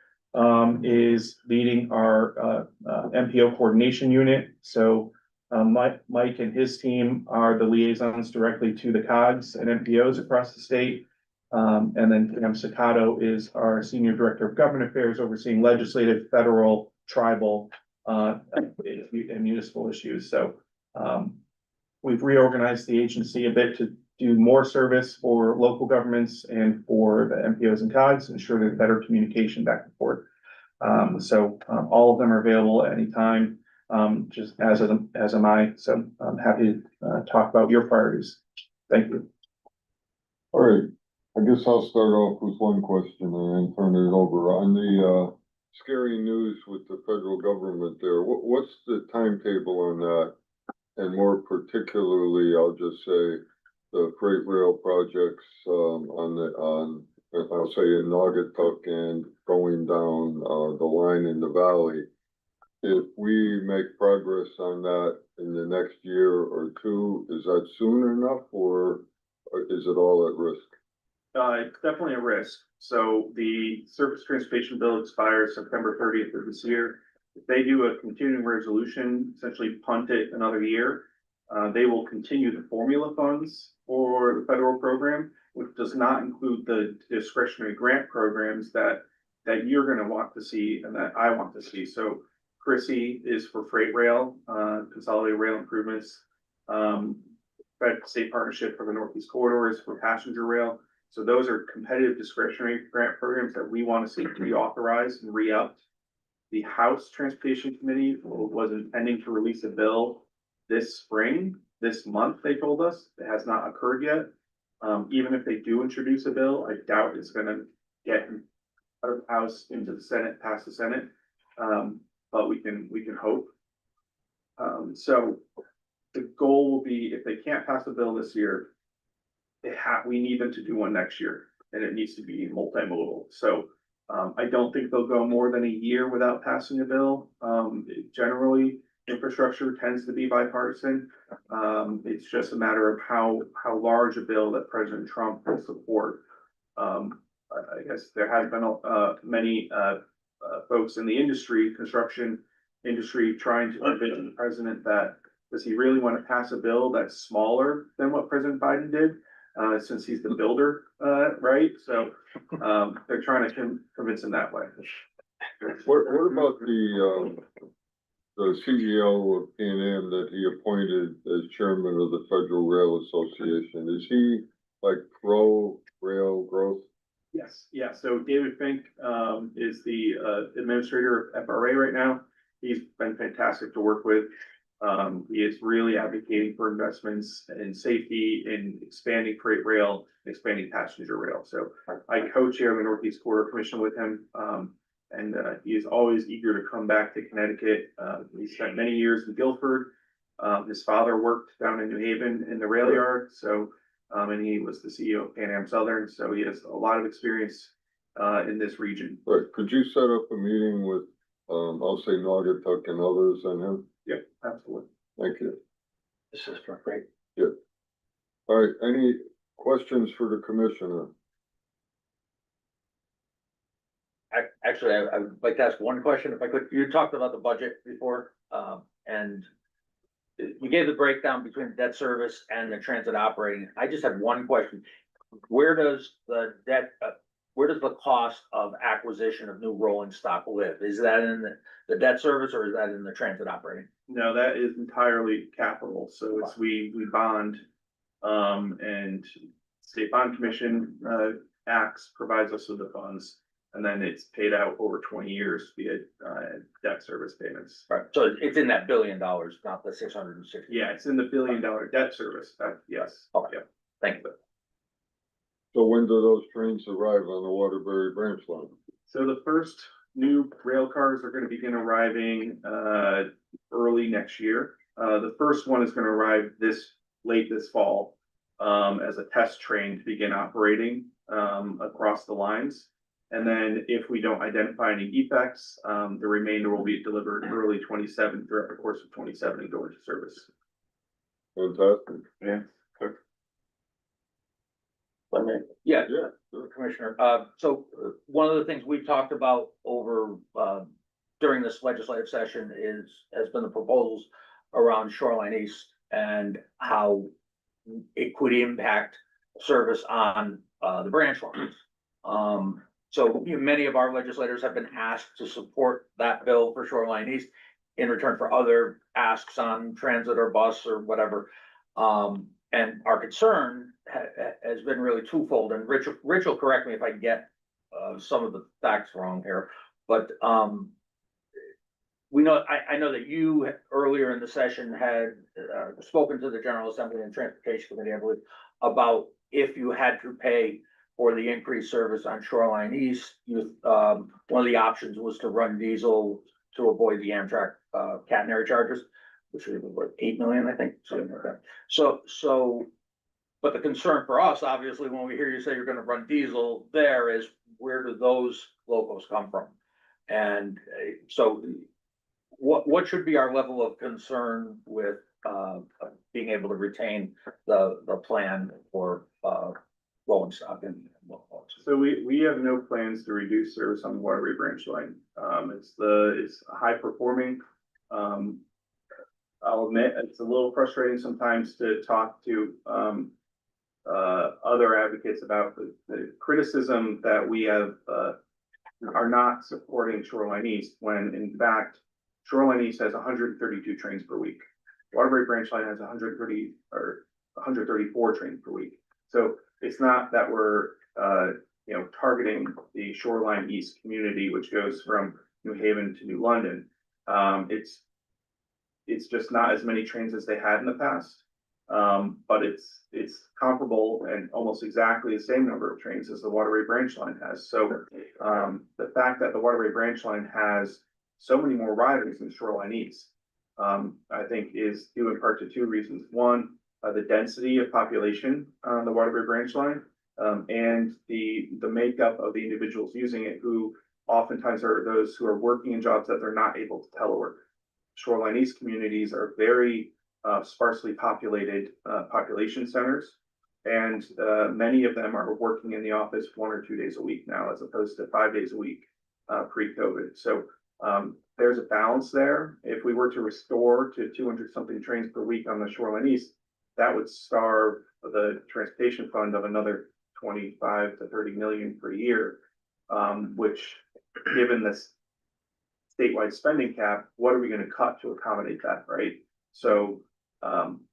[SPEAKER 9] is leading our MPO coordination unit. So Mike and his team are the liaisons directly to the COGs and MPOs across the state. And then Pam Sacato is our Senior Director of Government Affairs, overseeing legislative, federal, tribal, and municipal issues. So we've reorganized the agency a bit to do more service for local governments and for the MPOs and COGs, ensure there's better communication back and forth. So all of them are available at any time, just as am I. So I'm happy to talk about your priorities. Thank you.
[SPEAKER 2] All right, I guess I'll start off with one question and then turn it over. On the scary news with the federal government there, what's the timetable on that? And more particularly, I'll just say the freight rail projects I'll say in Naugatuck and going down the line in the valley. If we make progress on that in the next year or two, is that soon enough or is it all at risk?
[SPEAKER 9] It's definitely a risk. So the surface transportation bill expires September 30th of this year. If they do a continuing resolution, essentially punt it another year, they will continue the formula funds for the federal program, which does not include the discretionary grant programs that you're going to want to see and that I want to see. So Chrissy is for freight rail, consolidated rail improvements. State partnership for the Northeast corridor is for passenger rail. So those are competitive discretionary grant programs that we want to see reauthorized and re-upped. The House Transportation Committee was intending to release a bill this spring, this month, they told us. It has not occurred yet. Even if they do introduce a bill, I doubt it's going to get out of the House into the Senate, past the Senate. But we can hope. So the goal will be, if they can't pass a bill this year, we need them to do one next year, and it needs to be multimodal. So I don't think they'll go more than a year without passing a bill. Generally, infrastructure tends to be bipartisan. It's just a matter of how large a bill that President Trump will support. I guess there has been many folks in the industry, construction industry, trying to convince the president that, does he really want to pass a bill that's smaller than what President Biden did? Since he's the builder, right? So they're trying to convince him that way.
[SPEAKER 2] What about the CEO of P&M that he appointed as chairman of the Federal Rail Association? Is he like pro rail growth?
[SPEAKER 9] Yes, yeah. So David Fink is the administrator of FRA right now. he's been fantastic to work with. He is really advocating for investments in safety, in expanding freight rail, expanding passenger rail. So I co-chair the Northeast Corridor Commission with him. And he is always eager to come back to Connecticut. He spent many years in Guilford. His father worked down in New Haven in the rail yard. So, and he was the CEO of Pan Am Southern. So he has a lot of experience in this region.
[SPEAKER 2] Right, could you set up a meeting with, I'll say Naugatuck and others and him?
[SPEAKER 9] Yep, absolutely.
[SPEAKER 2] Thank you.
[SPEAKER 6] This is great.
[SPEAKER 2] All right, any questions for the commissioner?
[SPEAKER 7] Actually, I would like to ask one question if I could. You talked about the budget before, and you gave the breakdown between the debt service and the transit operating. I just have one question. Where does the cost of acquisition of new rolling stock live? Is that in the debt service or is that in the transit operating?
[SPEAKER 9] No, that is entirely capital. So it's we bond, and State Bond Commission provides us with the funds. And then it's paid out over 20 years via debt service payments.
[SPEAKER 7] Right, so it's in that $1 billion, not the 660.
[SPEAKER 9] Yeah, it's in the $1 billion debt service. Yes.
[SPEAKER 7] Okay.
[SPEAKER 9] Yeah.
[SPEAKER 7] Thank you.
[SPEAKER 2] So when do those trains arrive on the Waterbury branch line?
[SPEAKER 9] So the first new rail cars are going to begin arriving early next year. The first one is going to arrive late this fall as a test train to begin operating across the lines. And then if we don't identify any defects, the remainder will be delivered early 27 throughout the course of 27 and go into service.
[SPEAKER 2] Fantastic.
[SPEAKER 9] Yeah.
[SPEAKER 7] Yeah,
[SPEAKER 2] Yeah, sure.
[SPEAKER 7] Commissioner, so one of the things we've talked about over, during this legislative session has been the proposals around Shoreline East and how it could impact service on, the branch lines. So many of our legislators have been asked to support that bill for Shoreline East in return for other asks on transit or bus or whatever. And our concern has been really twofold, and Rich will correct me if I get some of the facts wrong here, but we know, I know that you earlier in the session had spoken to the General Assembly and Transportation Committee, I believe, about if you had to pay for the increased service on Shoreline East, one of the options was to run diesel to avoid the Amtrak catenary charges, which was what, 8 million, I think, something like that. So, but the concern for us, obviously, when we hear you say you're gonna run diesel there is where do those locos come from? And so what should be our level of concern with being able to retain the plan for rolling stock and
[SPEAKER 9] So we have no plans to reduce service on the Waterbury branch line. It's high performing. I'll admit, it's a little frustrating sometimes to talk to other advocates about the criticism that we have are not supporting Shoreline East, when in fact, Shoreline East has 132 trains per week. Waterbury branch line has 130 or 134 trains per week. So it's not that we're targeting the Shoreline East community, which goes from New Haven to New London. It's just not as many trains as they had in the past. But it's comparable and almost exactly the same number of trains as the Waterbury branch line has. So the fact that the Waterbury branch line has so many more riders than Shoreline East, I think is due in part to two reasons. One, the density of population on the Waterbury branch line, and the makeup of the individuals using it, who oftentimes are those who are working in jobs that they're not able to telework. Shoreline East communities are very sparsely populated population centers, and many of them are working in the office 1 or 2 days a week now, as opposed to 5 days a week pre-COVID. So there's a balance there. If we were to restore to 200 something trains per week on the Shoreline East, that would starve the transportation fund of another 25 to 30 million per year, which, given this statewide spending cap, what are we going to cut to accommodate that, right? So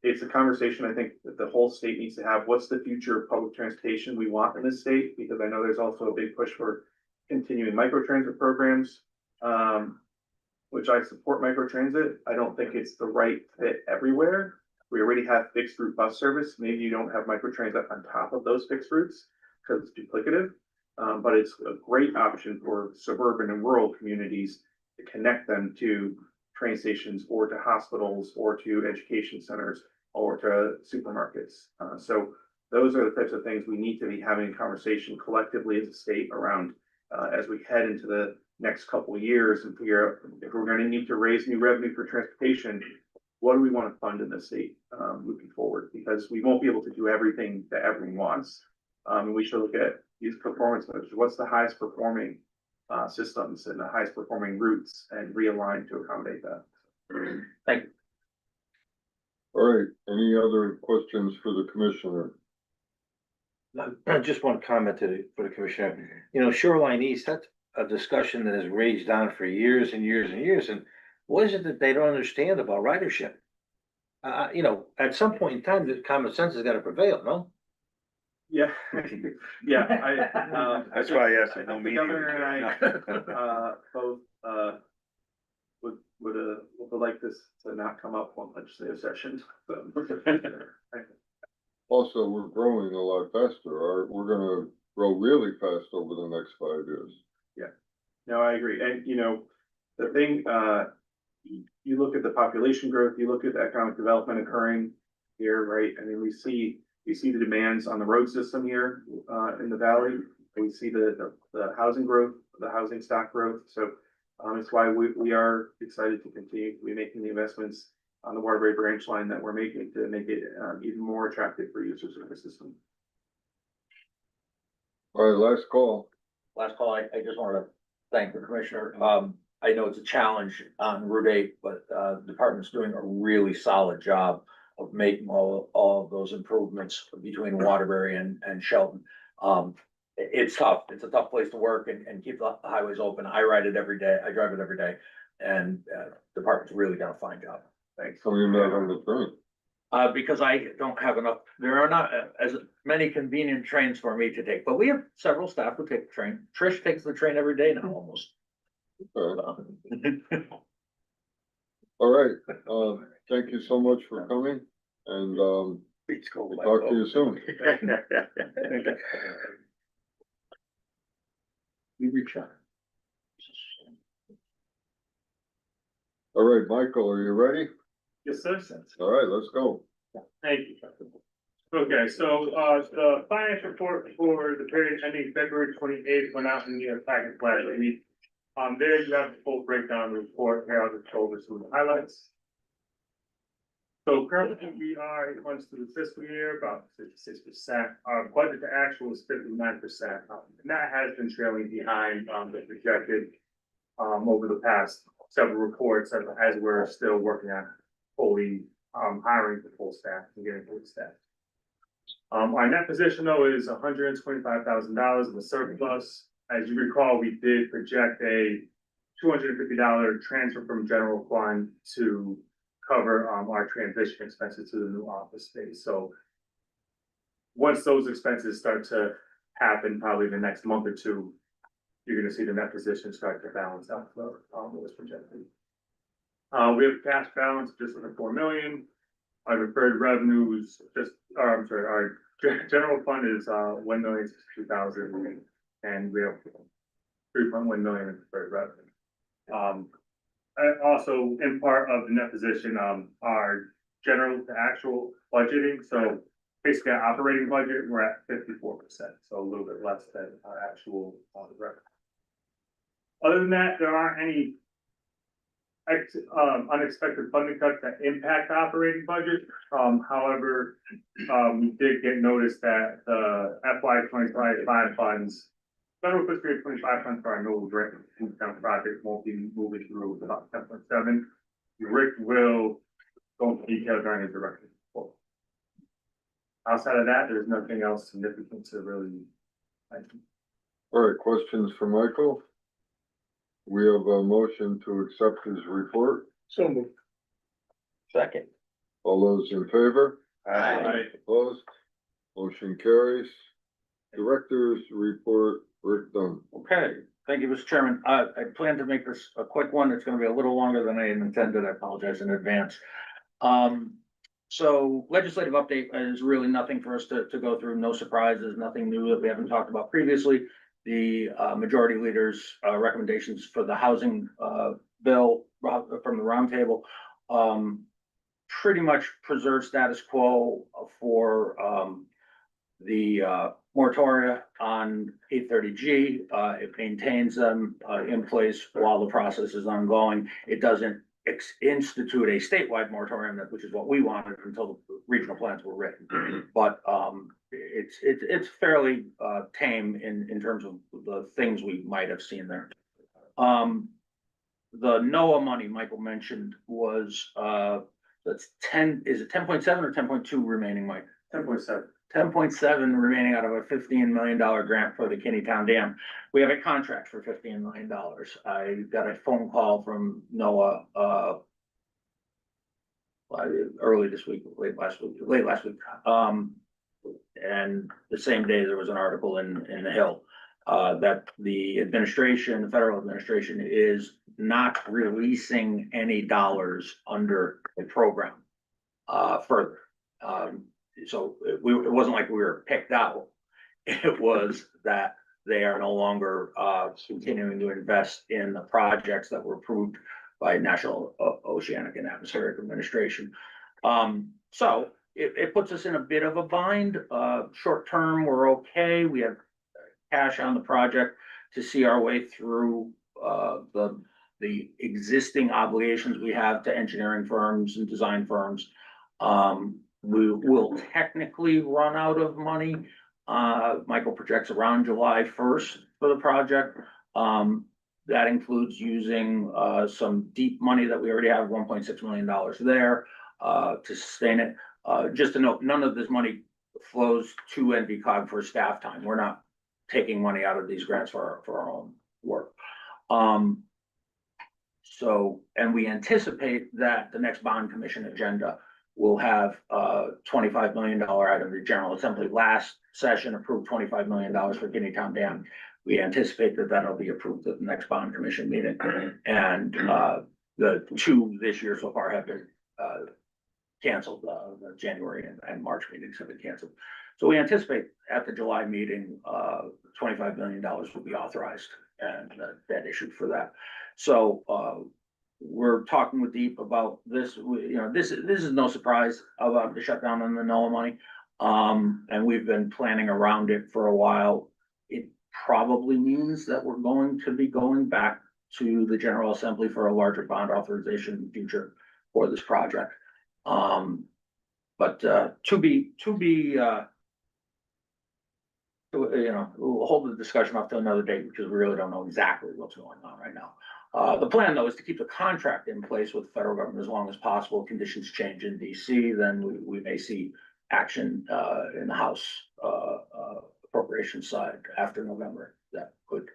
[SPEAKER 9] it's a conversation I think that the whole state needs to have. What's the future of public transportation we want in this state? Because I know there's also a big push for continuing microtransit programs. which I support microtransit. I don't think it's the right fit everywhere. We already have fixed route bus service. Maybe you don't have microtransit on top of those fixed routes because it's duplicative. But it's a great option for suburban and rural communities to connect them to train stations or to hospitals or to education centers or to supermarkets. So those are the types of things we need to be having a conversation collectively as a state around as we head into the next couple of years and figure out if we're going to need to raise new revenue for transportation, what do we want to fund in the state moving forward? Because we won't be able to do everything that everyone wants. And we should look at these performance measures. What's the highest performing systems and the highest performing routes and realign to accommodate that.
[SPEAKER 7] Thank you.
[SPEAKER 2] All right, any other questions for the commissioner?
[SPEAKER 10] Just one comment for the commissioner. You know, Shoreline East, that's a discussion that has raged on for years and years and years. And what is it that they don't understand about ridership? You know, at some point in time, the common sense has got to prevail, no?
[SPEAKER 9] Yeah, yeah,
[SPEAKER 10] That's why I asked. I
[SPEAKER 9] the
[SPEAKER 10] don't mean.
[SPEAKER 9] governor and I both would like this to not come up on legislative sessions.
[SPEAKER 2] Also, we're growing a lot faster. We're gonna grow really fast over the next 5 years.
[SPEAKER 9] No, I agree. And you know, the thing, you look at the population growth, you look at the economic development occurring here, right? I mean, we see the demands on the road system here in the valley. We see the housing growth, the housing stock growth. So it's why we are excited to continue to be making the investments on the Waterbury branch line that we're making to make it even more attractive for users of the system.
[SPEAKER 2] All right, last call.
[SPEAKER 7] Last call, I just wanted to thank the commissioner. I know it's a challenge on Route 8, but the department's doing a really solid job of making all of those improvements between Waterbury and Shelton. It's tough. It's a tough place to work and keep the highways open. I ride it every day. I drive it every day. And the department's really done a fine job. Thanks.
[SPEAKER 2] How many not on the train?
[SPEAKER 7] Because I don't have enough, there are not as many convenient trains for me to take, but we have several staff who take the train. Trish takes the train every day now, almost.
[SPEAKER 2] All right, thank you so much for coming and we'll talk to you soon.
[SPEAKER 7] We reach out.
[SPEAKER 2] All right, Michael, are you ready?
[SPEAKER 3] Yes, sir.
[SPEAKER 2] All right, let's go.
[SPEAKER 3] Thank you. Okay, so, the finance report for the period ending February 28th went out in the packet last week. There you have the full breakdown of the report. Here I'll just go over some of the highlights. So currently we are 8 months through the fiscal year, about 56%. Our budget to actual is 59%. And that has been trailing behind, the projected, over the past several reports as we're still working on fully, hiring the full staff and getting full staff. Our net position though is $125,000 in the surplus. As you recall, we did project a $250 transfer from general fund to cover our transition expenses to the new office space. So once those expenses start to happen, probably the next month or two, you're gonna see the net position start to balance out what was projected. We have a cash balance of just under 4 million. Our deferred revenues our general fund is 1,062,000 and we have 3.1 million in deferred revenue. Also, in part of the net position, our general to actual budgeting. So basically our operating budget, we're at 54%, so a little bit less than our actual revenue. Other than that, there aren't any unexpected funding cuts that impact the operating budget. However, we did get notice that the FY 2025 funds, federal fiscal year 25 funds for our Noble Grant project won't be moving through about 10.7. Rick will go into detail during his direction. Outside of that, there's nothing else significant to really mention.
[SPEAKER 2] All right, questions for Michael? We have a motion to accept his report.
[SPEAKER 3] So moved.
[SPEAKER 10] Second.
[SPEAKER 2] All those in favor?
[SPEAKER 10] Aye.
[SPEAKER 2] Opposed? Motion carries. Director's report, Rick Dunn.
[SPEAKER 10] Okay, thank
[SPEAKER 7] Thank you, Mr. Chairman. I plan to make this a quick one. It's gonna be a little longer than I had intended. I apologize in advance. So legislative update is really nothing for us to go through. No surprises, nothing new that we haven't talked about previously. The majority leader's recommendations for the housing bill from the roundtable pretty much preserve status quo for the moratoria on 830G. It maintains them in place while the process is ongoing. It doesn't institute a statewide moratorium, which is what we wanted until the regional plans were written. But it's fairly tame in terms of the things we might have seen there. The NOAA money Michael mentioned was that's 10, is it 10.7 or 10.2 remaining, Mike?
[SPEAKER 9] 10.7.
[SPEAKER 7] 10.7 remaining out of a $15 million grant for the Kinneytown Dam. We have a contract for $15 million. I got a phone call from NOAA early this week, late last week. And the same day there was an article in the Hill that the administration, the federal administration, is not releasing any dollars under the program further. So it wasn't like we were picked out. It was that they are no longer continuing to invest in the projects that were approved by National Oceanic and Atmospheric Administration. So it puts us in a bit of a bind. Short term, we're okay. We have cash on the project to see our way through the existing obligations we have to engineering firms and design firms. We will technically run out of money. Michael projects around July 1st for the project. That includes using some deep money that we already have, $1.6 million there to sustain it. Just to note, none of this money flows to NVCOG for staff time. We're not taking money out of these grants for our own work. And we anticipate that the next bond commission agenda will have $25 million item. The General Assembly last session approved $25 million for Kinneytown Dam. We anticipate that that'll be approved at the next bond commission meeting. And the two this year so far have been canceled. The January and March meetings have been canceled. So we anticipate at the July meeting, $25 million will be authorized and debt issued for that. So we're talking with Deep about this. This is no surprise about the shutdown on the NOAA money. And we've been planning around it for a while. It probably means that we're going to be going back to the General Assembly for a larger bond authorization in the future for this project. But to be we'll hold the discussion up to another date because we really don't know exactly what's going on right now. The plan, though, is to keep the contract in place with the federal government as long as possible. Conditions change in DC, then we may see action in the House appropriation side after November that could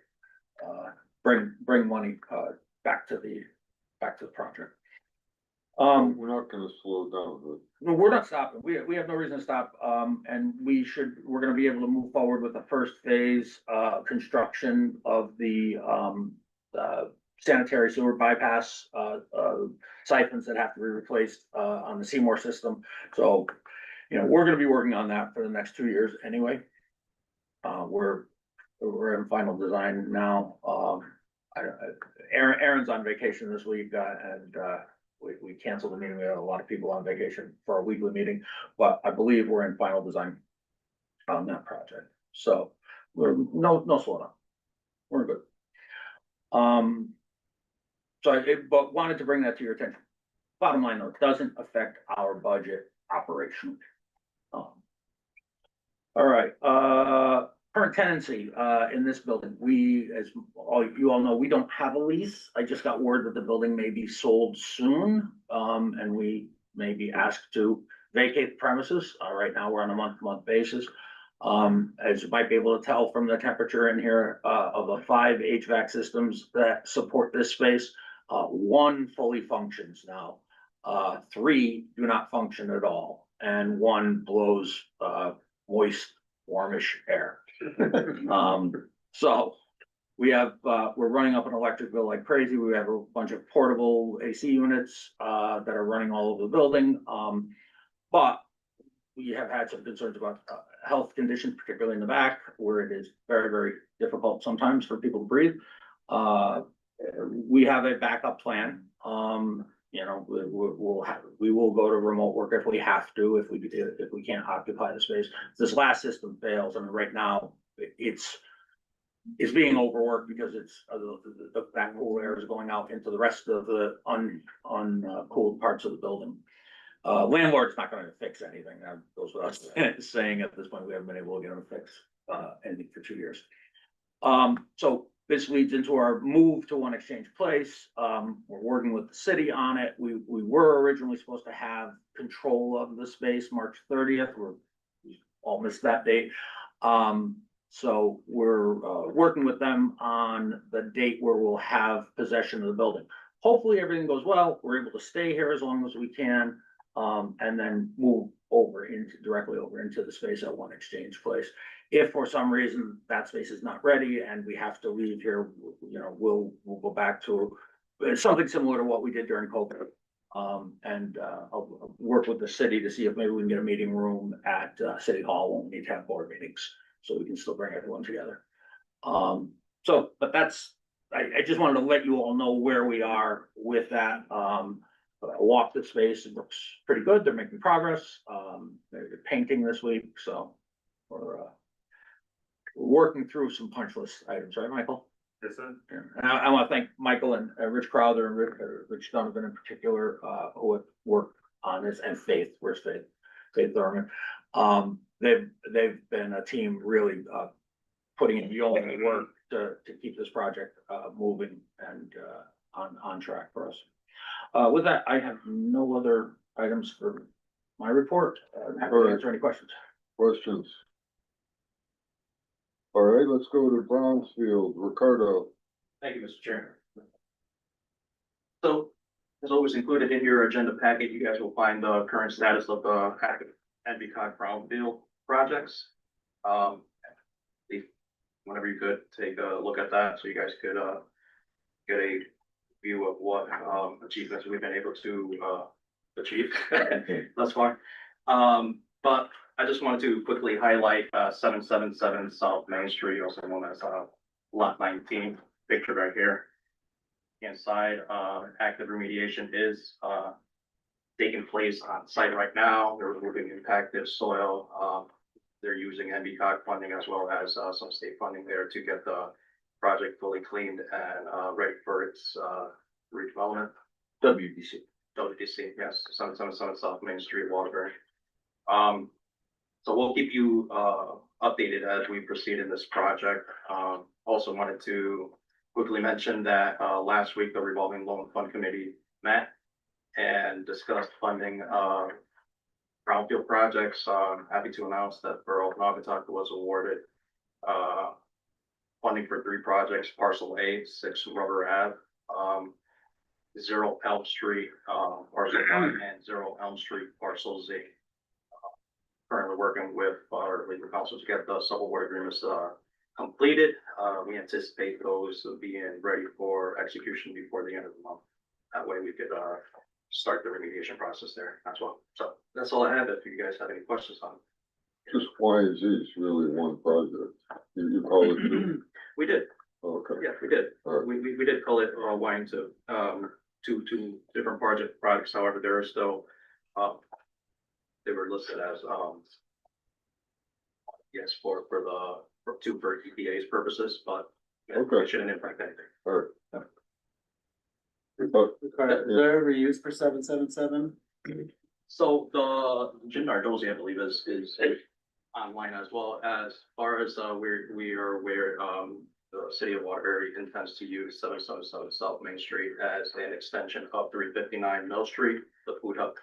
[SPEAKER 7] bring money back to the project.
[SPEAKER 2] We're not gonna slow down, but
[SPEAKER 7] No, we're not stopping. We have no reason to stop. And we're gonna be able to move forward with the first phase construction of the sanitary sewer bypass siphons that have to be replaced on the Seymour system. So, we're gonna be working on that for the next 2 years anyway. We're in final design now. Aaron's on vacation this week, and we canceled the meeting. We had a lot of people on vacation for our weekly meeting, but I believe we're in final design on that project. So we're no slowdown. We're good. But wanted to bring that to your attention. Bottom line, though, it doesn't affect our budget operationally. All right, current tenancy in this building. As you all know, we don't have a lease. I just got word that the building may be sold soon, and we may be asked to vacate the premises. Right now, we're on a month-to-month basis. As you might be able to tell from the temperature in here, of the 5 HVAC systems that support this space, 1 fully functions now. 3 do not function at all, and 1 blows moist, warmish air. So We have, we're running up an electric bill like crazy. We have a bunch of portable AC units, that are running all over the building. But we have had some concerns about, health conditions, particularly in the back, where it is very, very difficult sometimes for people to breathe. We have a backup plan. You know, we will go to remote work if we have to, if we can't occupy the space. This last system fails. I mean, right now, it's being overworked because that cool air is going out into the rest of the uncooled parts of the building. Landlord's not gonna fix anything. That goes without saying. At this point, we haven't been able to get them to fix anything for 2 years. So this leads into our move to One Exchange Place. We're working with the city on it. We were originally supposed to have control of the space March 30th. We all missed that date. So we're working with them on the date where we'll have possession of the building. Hopefully everything goes well. We're able to stay here as long as we can, and then move directly over into the space at One Exchange Place. If for some reason that space is not ready and we have to leave here, you know, we'll go back to something similar to what we did during COVID. And I'll work with the city to see if maybe we can get a meeting room at City Hall when we need to have board meetings, so we can still bring everyone together. But I just wanted to let you all know where we are with that. I walked the space. It looks pretty good. They're making progress. They're painting this week, so we're working through some punch list items, right, Michael?
[SPEAKER 9] Yes, sir.
[SPEAKER 7] And I want to thank Michael and Rich Crowther and Rich Donovan in particular, who have worked on this, and Faith. Where's Faith? Faith Thurman. They've been a team really putting in all the work to keep this project moving and on track for us. With that, I have no other items for my report. Happy to answer any questions.
[SPEAKER 2] Questions? All right, let's go to Brownsfield. Ricardo.
[SPEAKER 11] Thank you, Mr. Chairman. So, as always included in your agenda packet, you guys will find the current status of the active NVCOG brownfield projects. Whenever you could take a look at that, so you guys could get a view of what achievements we've been able to achieve thus far. But I just wanted to quickly highlight 777 South Main Street, also known as Lot 19, picture right here. Inside, active remediation is taking place on site right now. They're removing impacted soil. They're using NVCOG funding as well as some state funding there to get the project fully cleaned and ready for its redevelopment. WDC, yes, 777 South Main Street, Waterbury. So we'll keep you updated as we proceed in this project. Also wanted to quickly mention that last week the revolving loan fund committee met and discussed funding brownfield projects. Happy to announce that Borough of Naugatuck was awarded funding for 3 projects: Parcel A, 6 Rubber Ave, 0 Elm Street, Parcel 1, and 0 Elm Street, Parcel Z. Currently working with our legal counsel to get the subaward agreements completed. We anticipate those being ready for execution before the end of the month. That way we could start the remediation process there as well. So that's all I have. If you guys have any questions on it.
[SPEAKER 2] Just Y and Z is really one project. You call it two?
[SPEAKER 11] We did.
[SPEAKER 2] Okay.
[SPEAKER 11] Yeah, we did.
[SPEAKER 2] All right.
[SPEAKER 11] We did call it Y and two. Two different projects. However, there are still they were listed as yes for EPA's purposes, but
[SPEAKER 2] Okay.
[SPEAKER 11] it shouldn't impact anything.
[SPEAKER 2] All right.
[SPEAKER 3] Is there ever used for 777?
[SPEAKER 11] So the Jim Nardozzi, I believe, is online, as well as far as we are aware, the city of Waterbury intends to use 777 South Main Street as an extension of 359 Mill Street, the food hub.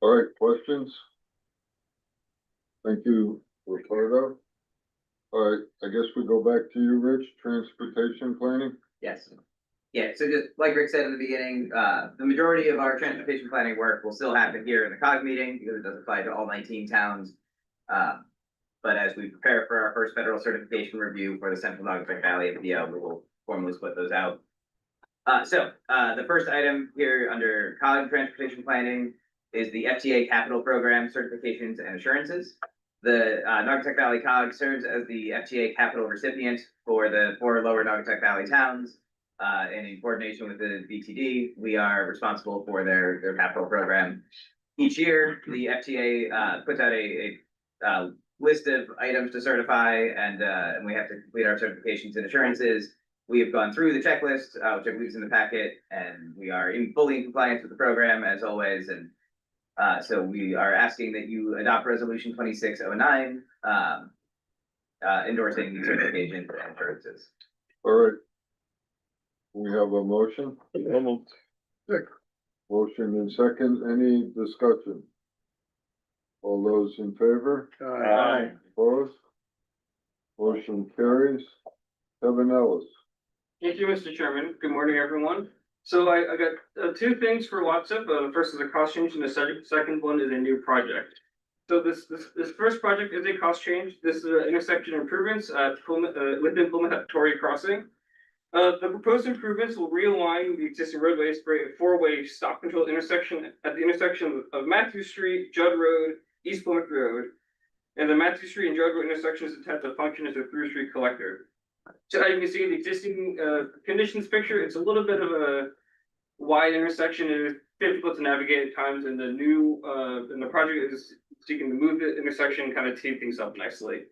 [SPEAKER 2] All right, questions? Thank you, Ricardo. All right, I guess we go back to you, Rich, transportation planning.
[SPEAKER 5] Yes. Yeah, so just like Rick said in the beginning, the majority of our transportation planning work will still happen here in the COG meeting because it does apply to all 19 towns. but as we prepare for our first federal certification review for the Central Naugatuck Valley MPO, we will formally split those out. The first item here under COG transportation planning is the FTA capital program certifications and assurances. The Naugatuck Valley COG serves as the FTA capital recipient for the 4 lower Naugatuck Valley towns. And in coordination with the VTD, we are responsible for their capital program. Each year, the FTA puts out a list of items to certify, and we have to complete our certifications and assurances. We have gone through the checklist, which I believe is in the packet, and we are fully in compliance with the program as always. And so we are asking that you adopt resolution 2609, endorsing the certifications and assurances.
[SPEAKER 2] All right. We have a motion. Motion and second. Any discussion? All those in favor?
[SPEAKER 9] Aye.
[SPEAKER 2] Opposed? Motion carries. Kevin Ellis.
[SPEAKER 12] Thank you, Mr. Chairman. Good morning, everyone. So I got 2 things for WhatsApp. The first is a cost change, and the second one is a new project. So this first project is a cost change. This is intersection improvements at within Plymouth Torrey Crossing. The proposed improvements will realign the existing roadways for a 4-way stop control intersection at the intersection of Matthew Street, Judd Road, East Plymouth Road, and the Matthew Street and Judd Road intersection is intended to function as a through street collector. So as you can see, the existing conditions picture, it's a little bit of a wide intersection. It is difficult to navigate at times, and the project is seeking to move the intersection and kind of tee things up nicely.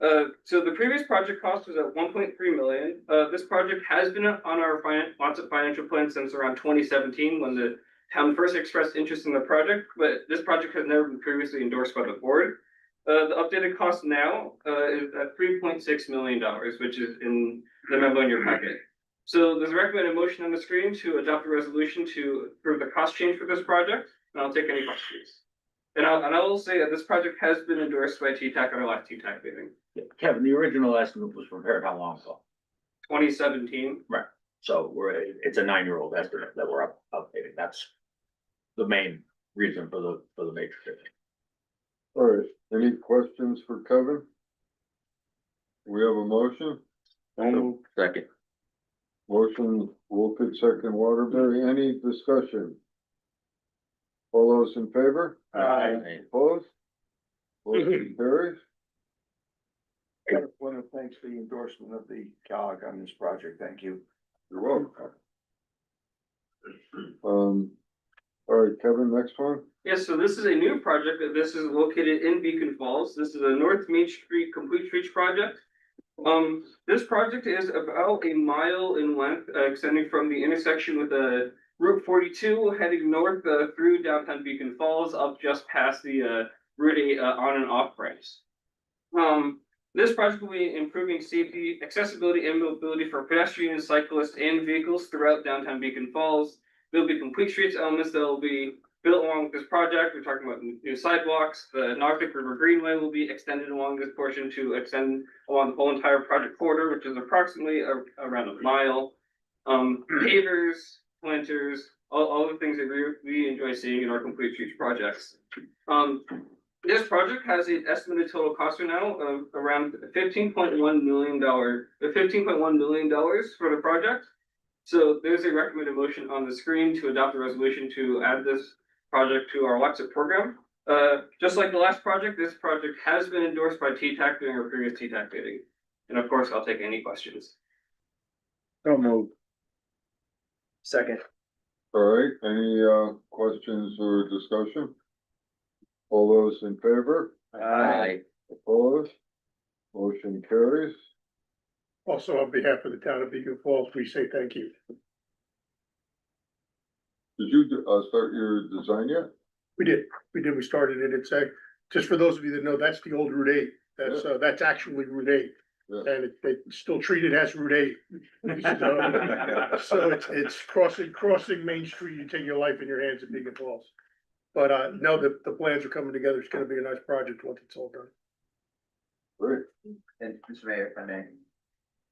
[SPEAKER 12] So the previous project cost was at 1.3 million. This project has been on our lots of financial plans since around 2017 when the town first expressed interest in the project, but this project has never been previously endorsed by the board. The updated cost now is at $3.6 million, which is in the memo in your packet. So there's a recommended motion on the screen to adopt a resolution to approve the cost change for this project, and I'll take any questions. And I will say that this project has been endorsed by TTAC on our last TTAC meeting.
[SPEAKER 10] Kevin, the original estimate was prepared how long ago?
[SPEAKER 12] 2017.
[SPEAKER 10] Right. So it's a 9-year-old estimate that we're updating. That's the main reason for the major change.
[SPEAKER 2] All right. Any questions for Kevin? We have a motion.
[SPEAKER 10] Second.
[SPEAKER 2] Motion Wolford, second Waterbury. Any discussion? All those in favor?
[SPEAKER 9] Aye.
[SPEAKER 2] Opposed? Motion carries.
[SPEAKER 10] I want to thanks for the endorsement of the COG on this project. Thank you.
[SPEAKER 2] You're welcome. All right, Kevin, next one.
[SPEAKER 12] Yes, so this is a new project. This is located in Beacon Falls. This is a North Main Street Complete Streets project. This project is about a mile in length, extending from the intersection with Route 42, heading north through downtown Beacon Falls, up just past the Route 8 on and off ramps. This project will be improving safety, accessibility, and mobility for pedestrians, cyclists, and vehicles throughout downtown Beacon Falls. There'll be complete streets elements that will be built along with this project. We're talking about new sidewalks. The Naugatuck River Greenway will be extended along this portion to extend along the whole entire project corridor, which is approximately around a mile. Pavers, planters, all the things that we enjoy seeing in our complete streets projects. This project has an estimated total cost right now of around $15.1 million. $15.1 million for the project. So there's a recommended motion on the screen to adopt a resolution to add this project to our WhatsApp program. Just like the last project, this project has been endorsed by TTAC during our previous TTAC meeting. And of course, I'll take any questions.
[SPEAKER 2] So moved.
[SPEAKER 7] Second.
[SPEAKER 2] All right, any questions or discussion? All those in favor?
[SPEAKER 10] Aye.
[SPEAKER 2] Opposed? Motion carries.
[SPEAKER 6] Also, on behalf of the town of Beacon Falls, we say thank you.
[SPEAKER 2] Did you start your design yet?
[SPEAKER 6] We did, we started it. It's just for those of you that know, that's the old Route 8. That's actually Route 8.
[SPEAKER 2] Yeah.
[SPEAKER 6] And they still treat it as Route 8. So it's crossing Main Street. You take your life in your hands at Beacon Falls. But no, the plans are coming together. It's gonna be a nice project once it's all done.
[SPEAKER 2] Great.
[SPEAKER 5] And Mr. Mayor, if I may.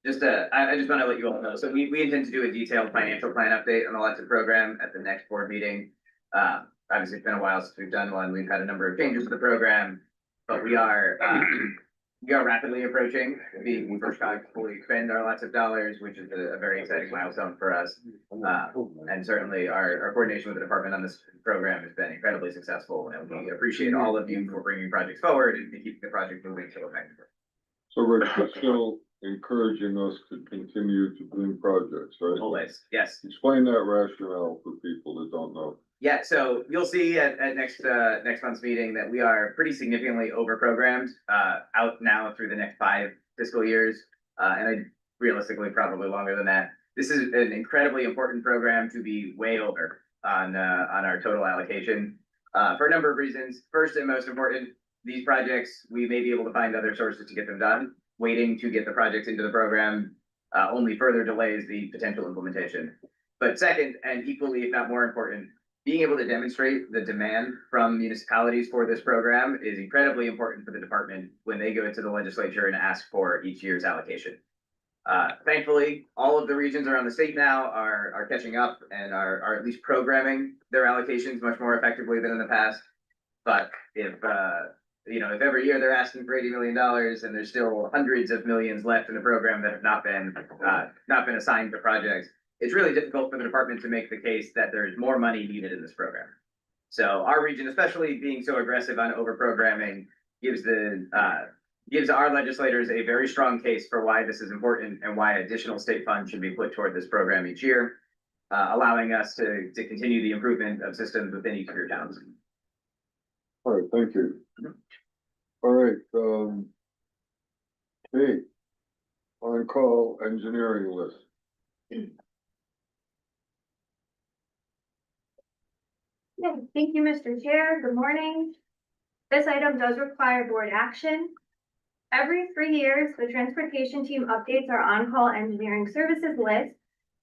[SPEAKER 5] I just want to let you all know, so we intend to do a detailed financial plan update on the WhatsApp program at the next board meeting. Obviously, it's been a while since we've done one. We've had a number of changes to the program, but we are we are rapidly approaching being first to fully expend our lots of dollars, which is a very exciting milestone for us. And certainly our coordination with the department on this program has been incredibly successful, and we appreciate all of you for bringing projects forward and keeping the project moving so effectively.
[SPEAKER 2] So Rick, you're still encouraging us to continue to bring projects, right?
[SPEAKER 5] Always, yes.
[SPEAKER 2] Explain that rationale for people that don't know.
[SPEAKER 5] Yeah, so you'll see at next month's meeting that we are pretty significantly over-programmed, out now through the next 5 fiscal years. And I realistically probably longer than that. This is an incredibly important program to be way over on our total allocation, for a number of reasons. First and most important, these projects, we may be able to find other sources to get them done. Waiting to get the projects into the program only further delays the potential implementation. But second, and equally, if not more important, being able to demonstrate the demand from municipalities for this program is incredibly important for the department when they go into the legislature and ask for each year's allocation. Thankfully, all of the regions around the state now are catching up and are at least programming their allocations much more effectively than in the past. But if every year they're asking for $80 million and there's still hundreds of millions left in the program that have not been assigned to projects, it's really difficult for the department to make the case that there's more money needed in this program. So our region, especially being so aggressive on over-programming, gives our legislators a very strong case for why this is important and why additional state funds should be put toward this program each year, allowing us to continue the improvement of systems within each of your towns.
[SPEAKER 2] All right, thank you. All right, hey, on-call engineering list.
[SPEAKER 13] Yeah, thank you, Mr. Chair. Good morning. This item does require board action. Every 3 years, the transportation team updates our on-call engineering services list.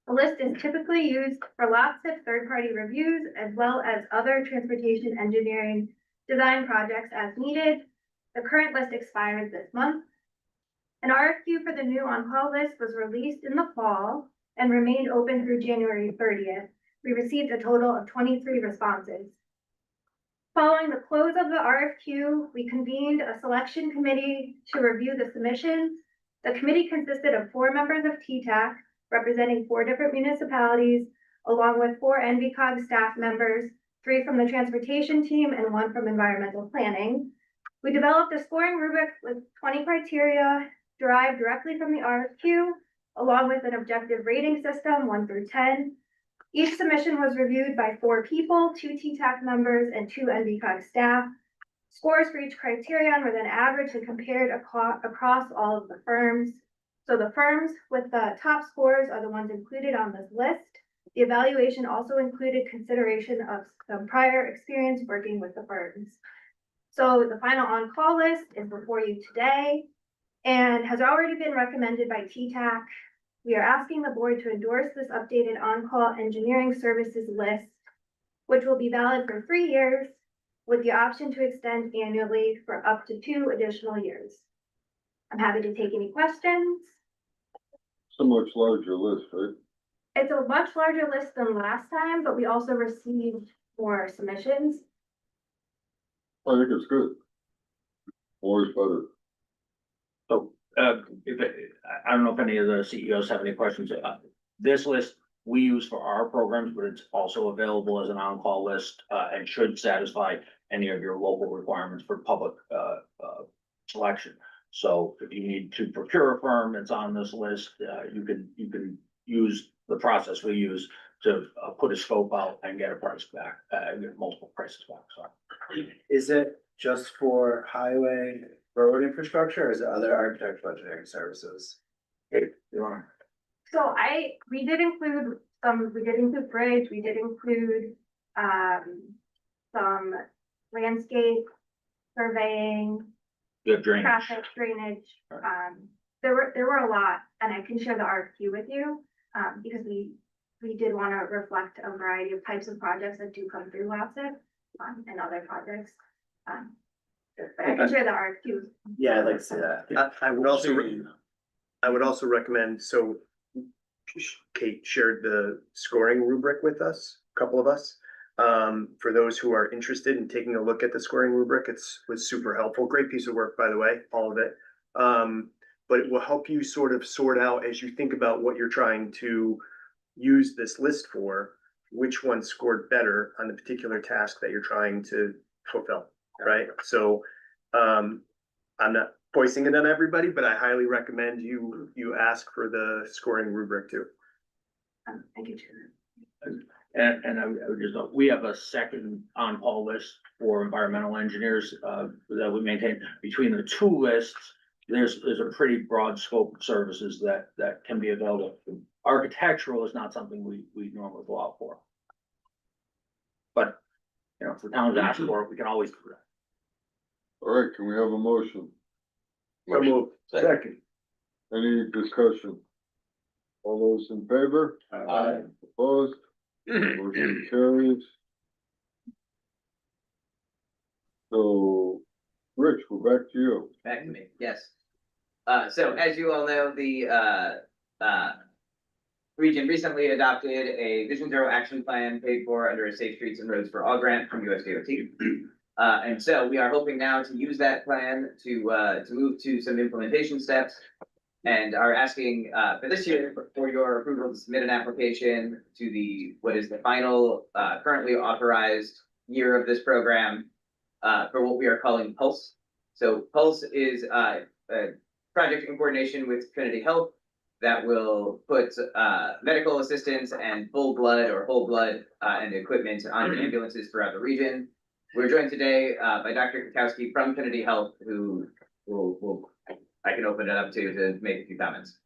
[SPEAKER 13] The list is typically used for lots of third-party reviews as well as other transportation engineering design projects as needed. The current list expires this month. An RFQ for the new on-call list was released in the fall and remained open through January 30th. We received a total of 23 responses. Following the close of the RFQ, we convened a selection committee to review the submissions. The committee consisted of 4 members of TTAC representing 4 different municipalities, along with 4 NVCOG staff members, 3 from the transportation team and 1 from environmental planning. We developed a scoring rubric with 20 criteria derived directly from the RFQ, along with an objective rating system, 1 through 10. Each submission was reviewed by 4 people, 2 TTAC members and 2 NVCOG staff. Scores for each criterion were then averaged and compared across all of the firms. So the firms with the top scores are the ones included on this list. The evaluation also included consideration of some prior experience working with the firms. So the final on-call list is before you today and has already been recommended by TTAC. We are asking the board to endorse this updated on-call engineering services list, which will be valid for 3 years with the option to extend annually for up to 2 additional years. I'm happy to take any questions.
[SPEAKER 2] So much larger list, right?
[SPEAKER 13] It's a much larger list than last time, but we also received more submissions.
[SPEAKER 2] I think it's good. Always better.
[SPEAKER 4] So, I don't know if any of the CEOs have any questions. This list we use for our programs, but it's also available as an on-call list, and should satisfy any of your local requirements for public, selection. So if you need to procure a firm that's on this list, you can use the process we use to put a scope out and get a price back, get multiple prices back, so.
[SPEAKER 14] Is it just for highway road infrastructure or is it other architectural engineering services?
[SPEAKER 13] So we did include bridge, we did include some landscape surveying,
[SPEAKER 4] Drainage.
[SPEAKER 13] traffic drainage. There were a lot, and I can share the RFQ with you, because we did want to reflect a variety of types of projects that do come through WAPSIP, and other projects. But I can share the RFQ.
[SPEAKER 14] Yeah, I'd like to see that. I would also recommend, so Kate shared the scoring rubric with us, a couple of us. For those who are interested in taking a look at the scoring rubric, was super helpful. Great piece of work, by the way, all of it. But it will help you sort of sort out as you think about what you're trying to use this list for, which one scored better on the particular task that you're trying to fulfill, right? So I'm not voicing it on everybody, but I highly recommend you ask for the scoring rubric too.
[SPEAKER 13] Thank you, Chair.
[SPEAKER 4] And I would just note, we have a second on-call list for environmental engineers, that we maintain. Between the two lists, there's a pretty broad scope of services that can be available. Architectural is not something we normally go out for. But, you know, if the town's asked for it, we can always do that.
[SPEAKER 2] All right, can we have a motion?
[SPEAKER 14] So moved.
[SPEAKER 2] Second. Any discussion? All those in favor?
[SPEAKER 5] Aye.
[SPEAKER 2] Opposed? Motion carries. So, Rich, we're back to you.
[SPEAKER 5] Back to me, yes. So as you all know, the region recently adopted a Vision Zero action plan paid for under a Safe Streets and Roads for All grant from USDOT. And so we are hoping now to use that plan to move to some implementation steps, and are asking for this year for your approval to submit an application to what is the final currently authorized year of this program for what we are calling Pulse. So Pulse is a project in coordination with Trinity Health that will put medical assistance and full blood or whole blood and equipment on ambulances throughout the region. We're joined today by Dr. Kukowski from Trinity Health, who I can open it up to make a few comments.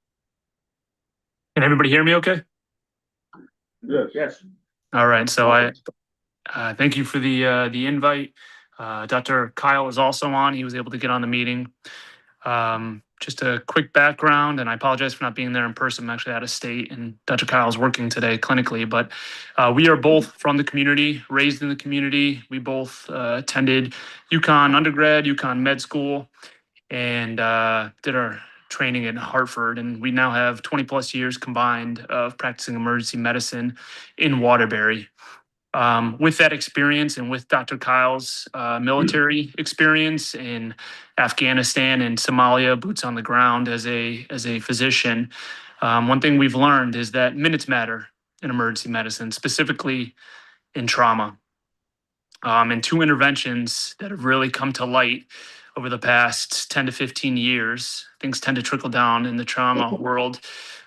[SPEAKER 15] Can everybody hear me okay?
[SPEAKER 2] Yes.
[SPEAKER 4] Yes.
[SPEAKER 15] All right, so I thank you for the invite. Dr. Kyle is also on. He was able to get on the meeting. Just a quick background, and I apologize for not being there in person. I'm actually out of state, and Dr. Kyle's working today clinically, but we are both from the community, raised in the community. We both attended UConn undergrad, UConn med school, and did our training in Hartford. And we now have 20 plus years combined of practicing emergency medicine in Waterbury. With that experience and with Dr. Kyle's military experience in Afghanistan and Somalia, boots on the ground as a physician, one thing we've learned is that minutes matter in emergency medicine, specifically in trauma. And two interventions that have really come to light over the past 10 to 15 years, things tend to trickle down in the trauma world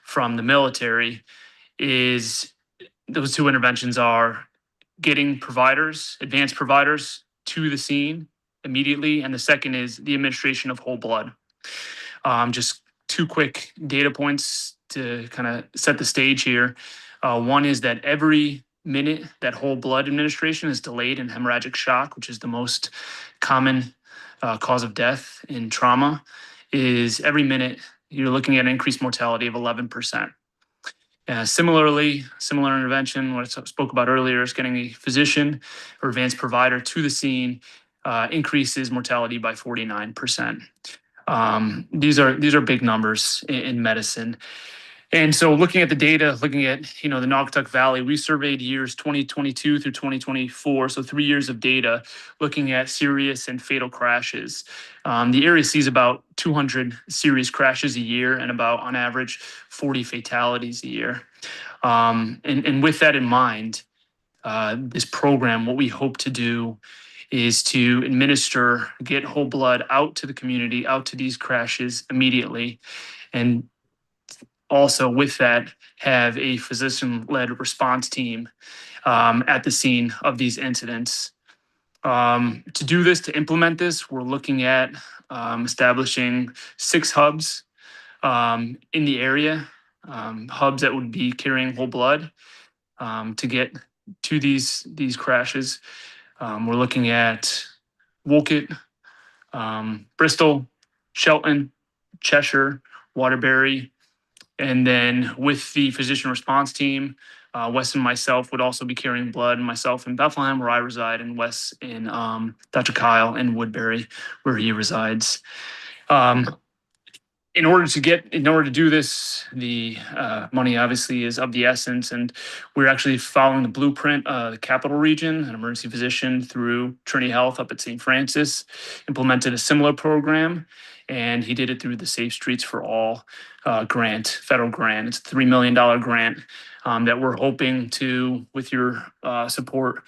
[SPEAKER 15] from the military, is those two interventions are getting providers, advanced providers to the scene immediately. And the second is the administration of whole blood. Just two quick data points to kind of set the stage here. One is that every minute that whole blood administration is delayed in hemorrhagic shock, which is the most common cause of death in trauma, is every minute you're looking at an increased mortality of 11%. Similarly, similar intervention, what I spoke about earlier, is getting a physician or advanced provider to the scene increases mortality by 49%. These are big numbers in medicine. And so looking at the data, looking at, the Naugatuck Valley, we surveyed years 2022 through 2024, so 3 years of data looking at serious and fatal crashes. The area sees about 200 serious crashes a year and about, on average, 40 fatalities a year. And with that in mind, this program, what we hope to do is to get whole blood out to the community, out to these crashes immediately, and also with that, have a physician-led response team at the scene of these incidents. To do this, to implement this, we're looking at establishing 6 hubs in the area, hubs that would be carrying whole blood to get to these crashes. We're looking at Wolcott, Bristol, Shelton, Cheshire, Waterbury. And then with the physician response team, Wes and myself would also be carrying blood, myself in Bethlehem, where I reside, and Wes in Dr. Kyle in Woodbury, where he resides. In order to do this, the money obviously is of the essence, and we're actually following the blueprint of the Capital Region. An emergency physician through Trinity Health up at St. Francis implemented a similar program, and he did it through the Safe Streets for All grant, federal grant. It's a $3 million grant that we're hoping to, with your support,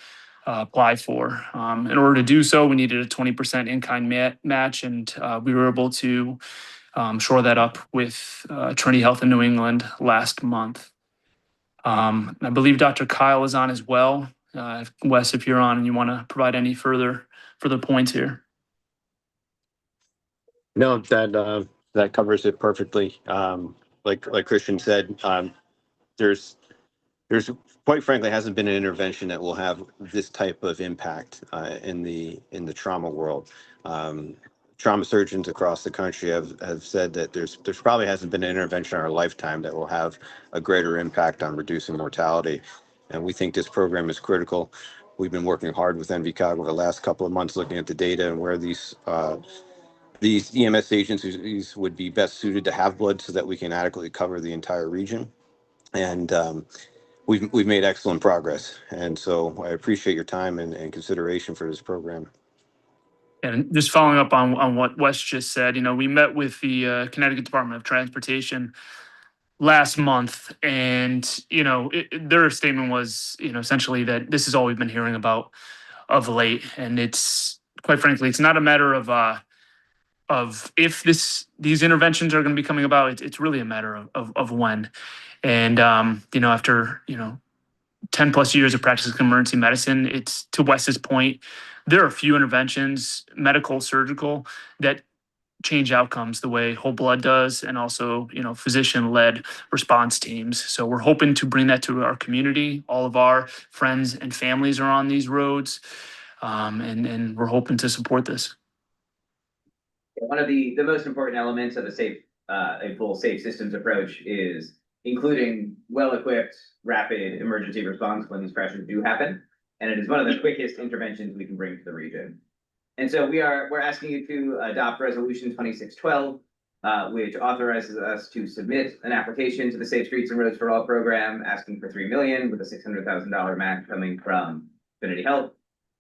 [SPEAKER 15] apply for. In order to do so, we needed a 20% in-kind match, and we were able to shore that up with Trinity Health in New England last month. I believe Dr. Kyle is on as well. Wes, if you're on and you want to provide any further points here.
[SPEAKER 16] No, that covers it perfectly. Like Christian said, there's quite frankly hasn't been an intervention that will have this type of impact in the trauma world. Trauma surgeons across the country have said that there's probably hasn't been an intervention in our lifetime that will have a greater impact on reducing mortality. And we think this program is critical. We've been working hard with NVCOG over the last couple of months looking at the data and where these EMS agencies would be best suited to have blood so that we can adequately cover the entire region. And we've made excellent progress. And so I appreciate your time and consideration for this program.
[SPEAKER 15] And just following up on what Wes just said, we met with the Connecticut Department of Transportation last month, and their statement was essentially that this is all we've been hearing about of late, and it's quite frankly it's not a matter of if these interventions are going to be coming about. It's really a matter of when. And after 10 plus years of practicing emergency medicine, it's to Wes's point, there are a few interventions, medical, surgical, that change outcomes the way whole blood does, and also, physician-led response teams. So we're hoping to bring that to our community. All of our friends and families are on these roads, and we're hoping to support this.
[SPEAKER 5] One of the most important elements of a full safe systems approach is including well-equipped rapid emergency response when these crashes do happen. And it is one of the quickest interventions we can bring to the region. And so we're asking you to adopt Resolution 2612, which authorizes us to submit an application to the Safe Streets and Roads for All program, asking for $3 million with a $600,000 match coming from Trinity Health.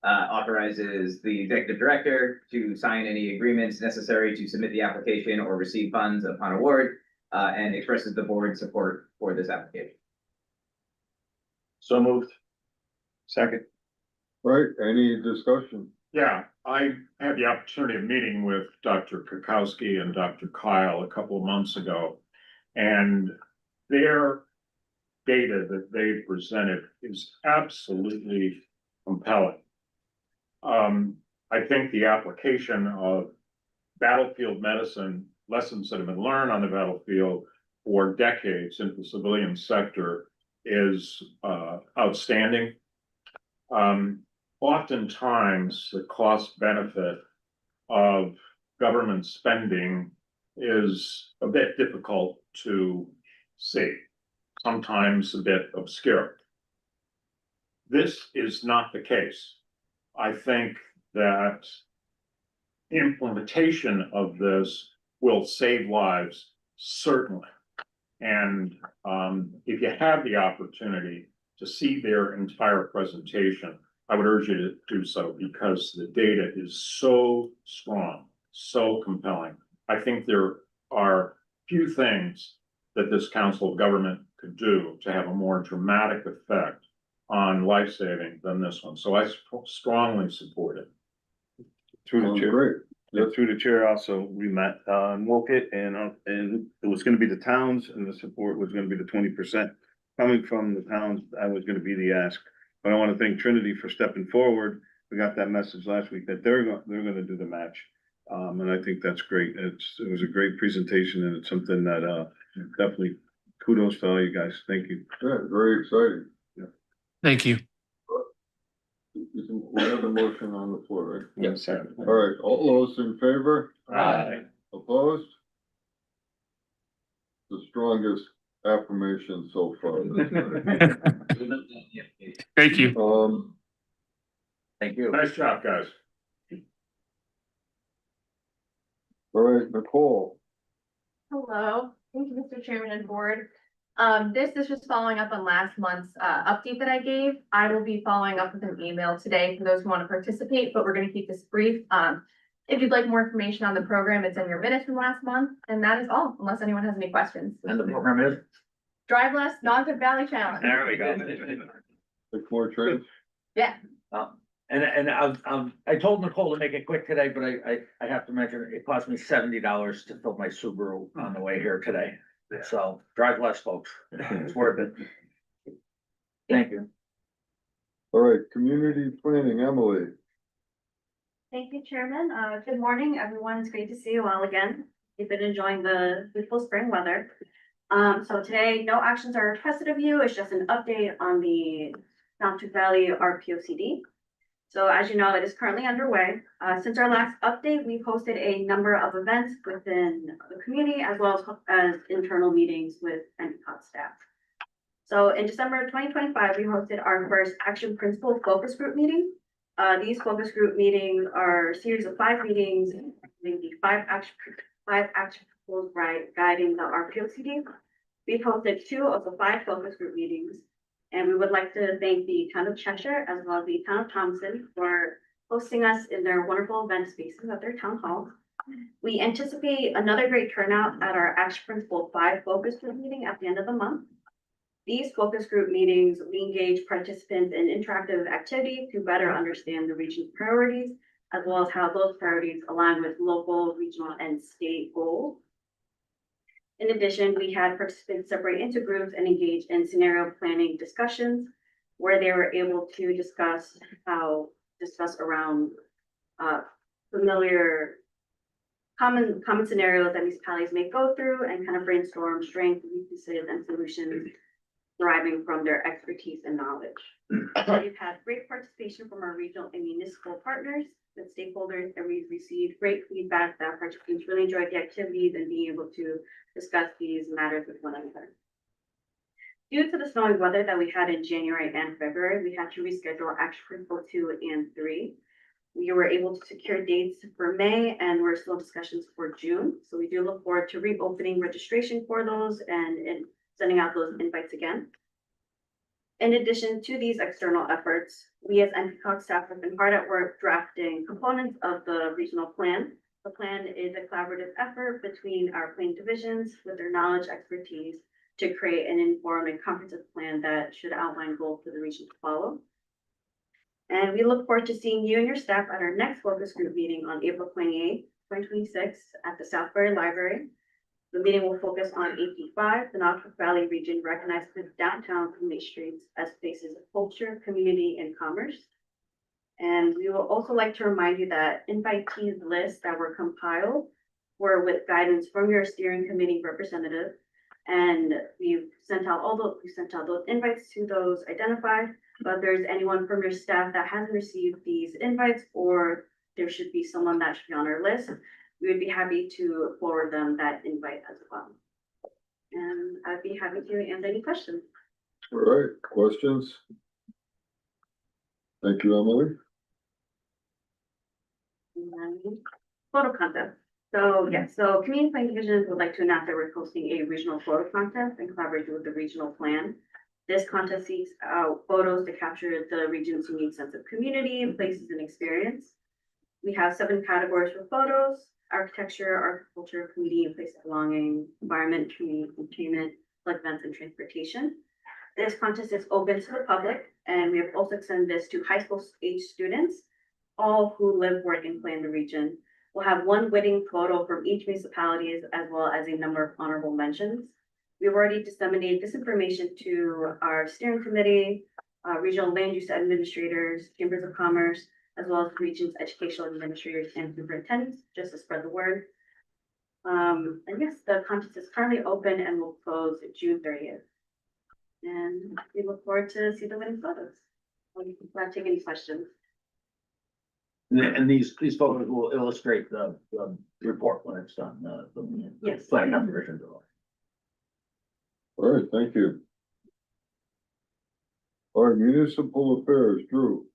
[SPEAKER 5] Authorizes the executive director to sign any agreements necessary to submit the application or receive funds upon award, and expresses the board's support for this application.
[SPEAKER 9] So moved. Second.
[SPEAKER 2] Right, any discussion?
[SPEAKER 3] Yeah, I had the opportunity of meeting with Dr. Kukowski and Dr. Kyle a couple of months ago, and their data that they presented is absolutely compelling. I think the application of battlefield medicine, lessons that have been learned on the battlefield for decades into the civilian sector, is outstanding. Oftentimes, the cost benefit of government spending is a bit difficult to see, sometimes a bit obscure. This is not the case. I think that implementation of this will save lives, certainly. And if you have the opportunity to see their entire presentation, I would urge you to do so, because the data is so strong, so compelling. I think there are few things that this Council of Government could do to have a more dramatic effect on life-saving than this one. So I strongly support it.
[SPEAKER 2] Through the chair.
[SPEAKER 9] Yeah, through the chair also, we met in Woket, and it was gonna be the towns, and the support was gonna be the 20% coming from the towns. That was gonna be the ask. But I want to thank Trinity for stepping forward. We got that message last week that they're gonna do the match. And I think that's great. It was a great presentation, and it's something that definitely kudos to all you guys. Thank you.
[SPEAKER 2] Yeah, very exciting.
[SPEAKER 15] Thank you.
[SPEAKER 2] We have a motion on the floor, right?
[SPEAKER 9] Yes, sir.
[SPEAKER 2] All right, all those in favor?
[SPEAKER 9] Aye.
[SPEAKER 2] Opposed? The strongest affirmation so far.
[SPEAKER 15] Thank you.
[SPEAKER 5] Thank you.
[SPEAKER 3] Nice job, guys.
[SPEAKER 2] All right, Nicole.
[SPEAKER 17] Hello, thank you, Mr. Chairman and Board. This is just following up on last month's update that I gave. I will be following up with an email today for those who want to participate, but we're going to keep this brief. If you'd like more information on the program, it's in your minutes from last month, and that is all, unless anyone has any questions.
[SPEAKER 4] And the program is?
[SPEAKER 17] Drive Less Naugatuck Valley Challenge.
[SPEAKER 4] There we go.
[SPEAKER 2] Like more trades?
[SPEAKER 17] Yeah.
[SPEAKER 4] And I told Nicole to make it quick today, but I have to mention, it cost me $70 to fill my Subaru on the way here today. So drive less, folks. It's worth it. Thank you.
[SPEAKER 2] All right, community planning, Emily.
[SPEAKER 18] Thank you, Chairman. Good morning, everyone. It's great to see you all again. You've been enjoying the beautiful spring weather. So today, no actions are requested of you. It's just an update on the Naugatuck Valley RPOCD. So as you know, it is currently underway. Since our last update, we've hosted a number of events within the community as well as internal meetings with NVCOGCT staff. So in December 2025, we hosted our first Action Principle Focus Group meeting. These focus group meetings are a series of 5 meetings, including the 5 action principles guiding the RPOCD. We've hosted 2 of the 5 focus group meetings, and we would like to thank the town of Cheshire as well as the town of Thompson for hosting us in their wonderful event spaces at their town hall. We anticipate another great turnout at our Action Principle 5 focus group meeting at the end of the month. These focus group meetings, we engage participants in interactive activity to better understand the region's priorities, as well as how those priorities align with local, regional, and state goals. In addition, we had participants separate into groups and engage in scenario planning discussions, where they were able to discuss around familiar common scenarios that municipalities may go through and kind of brainstorm strengths, weaknesses, and solutions deriving from their expertise and knowledge. We've had great participation from our regional and municipal partners and stakeholders, and we've received great feedback that participants really enjoyed the activities and being able to discuss these matters with one another. Due to the snowy weather that we had in January and February, we had to reschedule Action Principle 2 and 3. We were able to secure dates for May, and we're still in discussions for June. So we do look forward to reopening registration for those and sending out those invites again. In addition to these external efforts, we as NVCOGCT staff have been hard at work drafting components of the regional plan. The plan is a collaborative effort between our planning divisions with their knowledge, expertise to create an informed and comprehensive plan that should outline goals for the region to follow. And we look forward to seeing you and your staff at our next focus group meeting on April 28th, 2026 at the Southbury Library. The meeting will focus on AP5, the Naugatuck Valley region recognizes the downtown community streets as places of culture, community, and commerce. And we will also like to remind you that invitees lists that were compiled were with guidance from your steering committee representative. And we sent out those invites to those identified. But if there's anyone from your staff that hasn't received these invites, or there should be someone that should be on our list, we would be happy to forward them that invite as well. And I'd be happy to answer any questions.
[SPEAKER 2] All right, questions? Thank you, Emily.
[SPEAKER 18] Photo contest. So yes, so community planning divisions would like to announce that we're hosting a regional photo contest in collaboration with the regional plan. This contest seeks out photos to capture the region's unique sense of community, places, and experience. We have 7 categories for photos: architecture, agriculture, community and place of belonging, environment, community, entertainment, flood events, and transportation. This contest is open to the public, and we have also extended this to high school age students, all who live, work, and play in the region. We'll have 1 winning photo from each municipality as well as a number of honorable mentions. We've already disseminated this information to our steering committee, regional land use administrators, chambers of commerce, as well as the region's educational administrators and superintendents, just to spread the word. And yes, the contest is currently open and will close June 30th. And we look forward to see the winning photos. I'll be glad to take any questions.
[SPEAKER 4] And these photos will illustrate the report when it's done,
[SPEAKER 18] Yes.
[SPEAKER 4] planning on version.
[SPEAKER 2] All right, thank you. All right, municipal affairs, Drew.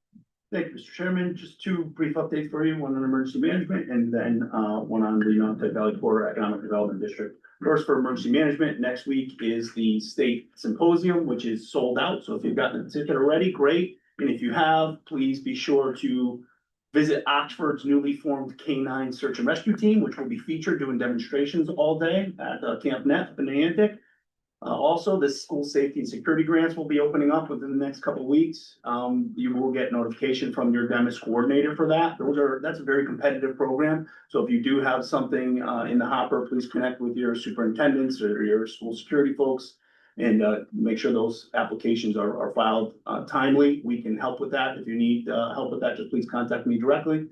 [SPEAKER 3] Thank you, Mr. Chairman. Just 2 brief updates for you, one on emergency management and then one on the Naugatuck Valley Corridor Economic Development District. First, for emergency management, next week is the state symposium, which is sold out. So if you've gotten a ticket already, great. And if you have, please be sure to
[SPEAKER 9] visit Oxford's newly formed K-9 search and rescue team, which will be featured doing demonstrations all day at Camp Neff in Niantic. Also, the school safety and security grants will be opening up within the next couple of weeks. You will get notification from your DEMIS coordinator for that. That's a very competitive program. So if you do have something in the hopper, please connect with your superintendents or your school security folks and make sure those applications are filed timely. We can help with that. If you need help with that, just please contact me directly.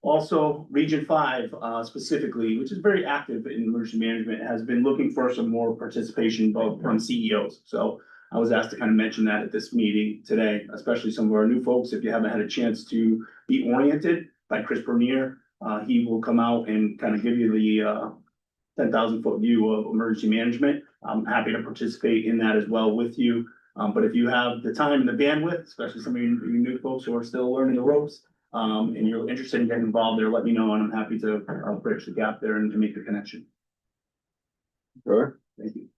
[SPEAKER 9] Also, Region 5 specifically, which is very active in emergency management, has been looking for some more participation both from CEOs. So I was asked to kind of mention that at this meeting today, especially some of our new folks. If you haven't had a chance to be oriented by Chris Bernier, he will come out and kind of give you the 10,000-foot view of emergency management. I'm happy to participate in that as well with you. But if you have the time and the bandwidth, especially some of you new folks who are still learning the ropes, and you're interested in getting involved there, let me know, and I'm happy to bridge the gap there and to make the connection.
[SPEAKER 2] Okay.
[SPEAKER 9] Thank you.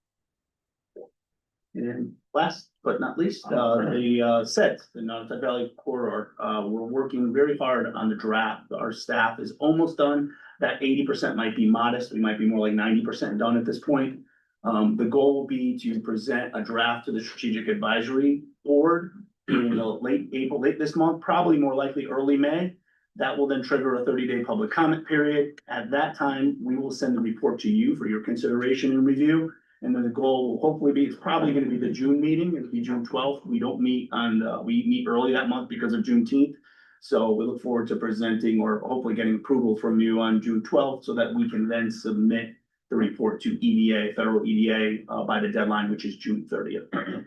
[SPEAKER 9] And last but not least, the SEDS, the Naugatuck Valley Corridor, we're working very hard on the draft. Our staff is almost done. That 80% might be modest. We might be more like 90% done at this point. The goal will be to present a draft to the Strategic Advisory Board in late April, late this month, probably more likely early May. That will then trigger a 30-day public comment period. At that time, we will send the report to you for your consideration and review. And then the goal will hopefully be, it's probably going to be the June meeting. It'll be June 12th. We don't meet on, we meet early that month because of Juneteenth. So we look forward to presenting or hopefully getting approval from you on June 12th so that we can then submit the report to EDA, federal EDA, by the deadline, which is June 30th.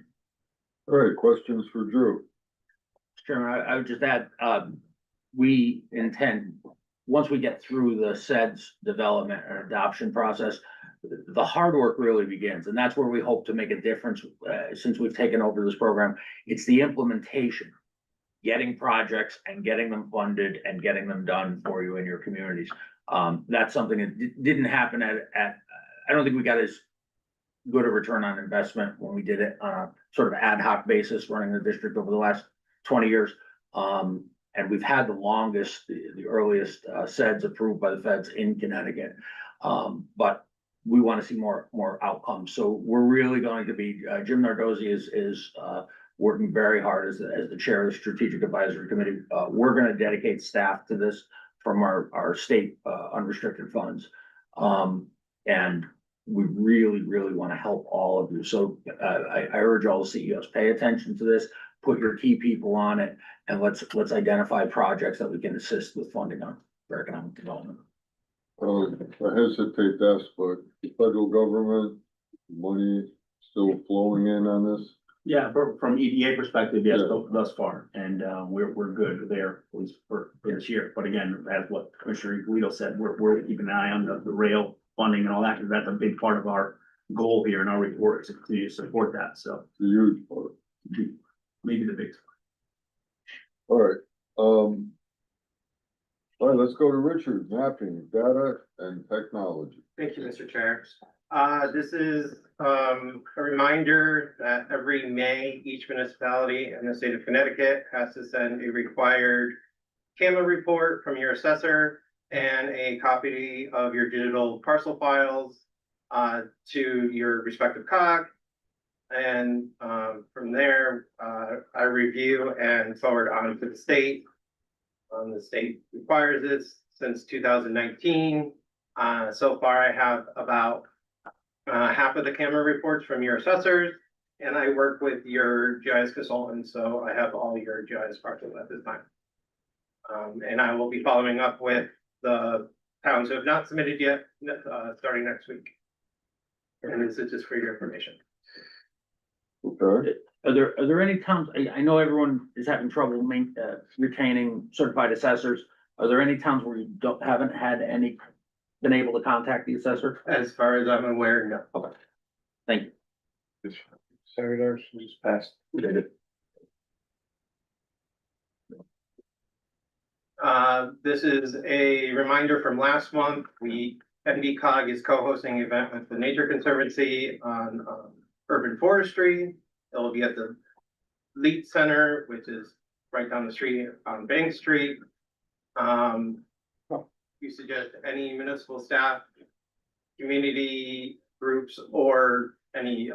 [SPEAKER 2] All right, questions for Drew?
[SPEAKER 4] Chairman, I would just add, we intend, once we get through the SEDS development and adoption process, the hard work really begins, and that's where we hope to make a difference. Since we've taken over this program, it's the implementation, getting projects and getting them funded and getting them done for you in your communities. That's something that didn't happen at, I don't think we got as good a return on investment when we did it on a sort of ad hoc basis running the district over the last 20 years. And we've had the longest, the earliest SEDS approved by the feds in Connecticut. But we want to see more outcomes. So we're really going to be, Jim Nardozzi is working very hard as the chair of the Strategic Advisory Committee. We're going to dedicate staff to this from our state unrestricted funds. And we really want to help all of you. So I urge all the CEOs, pay attention to this, put your key people on it, and let's identify projects that we can assist with funding on for economic development.
[SPEAKER 2] I hesitate to ask, but the federal government money still flowing in on this?
[SPEAKER 9] Yeah, from EDA perspective, yes, thus far, and we're good there, at least for this year. But again, as what Commissioner Eucalitto said, we're keeping an eye on the rail funding and all that, because that's a big part of our goal here in our report is to support that. So
[SPEAKER 2] it's a huge part.
[SPEAKER 9] Maybe the biggest.
[SPEAKER 2] All right. All right, let's go to Richard, mapping, data and technology.
[SPEAKER 19] Thank you, Mr. Chair. This is a reminder that every May, each municipality in the state of Connecticut has to send a required CAMA report from your assessor and a copy of your digital parcel files to your respective COG. And from there, I review and forward on to the state. The state requires this since 2019. So far, I have about half of the CAMA reports from your assessors, and I work with your GIS consultant, so I have all your GIS parcels at this time. And I will be following up with the towns who have not submitted yet, starting next week. And this is just for your information.
[SPEAKER 2] Okay.
[SPEAKER 4] Are there any towns, I know everyone is having trouble retaining certified assessors. Are there any towns where you haven't had been able to contact the assessor?
[SPEAKER 19] As far as I'm aware, no.
[SPEAKER 4] Okay. Thank you.
[SPEAKER 19] Sorry, ours just passed. This is a reminder from last month. NVCOG is co-hosting an event with the Nature Conservancy on urban forestry. It will be at the Leet Center, which is right down the street on Bank Street. We suggest any municipal staff, community groups, or any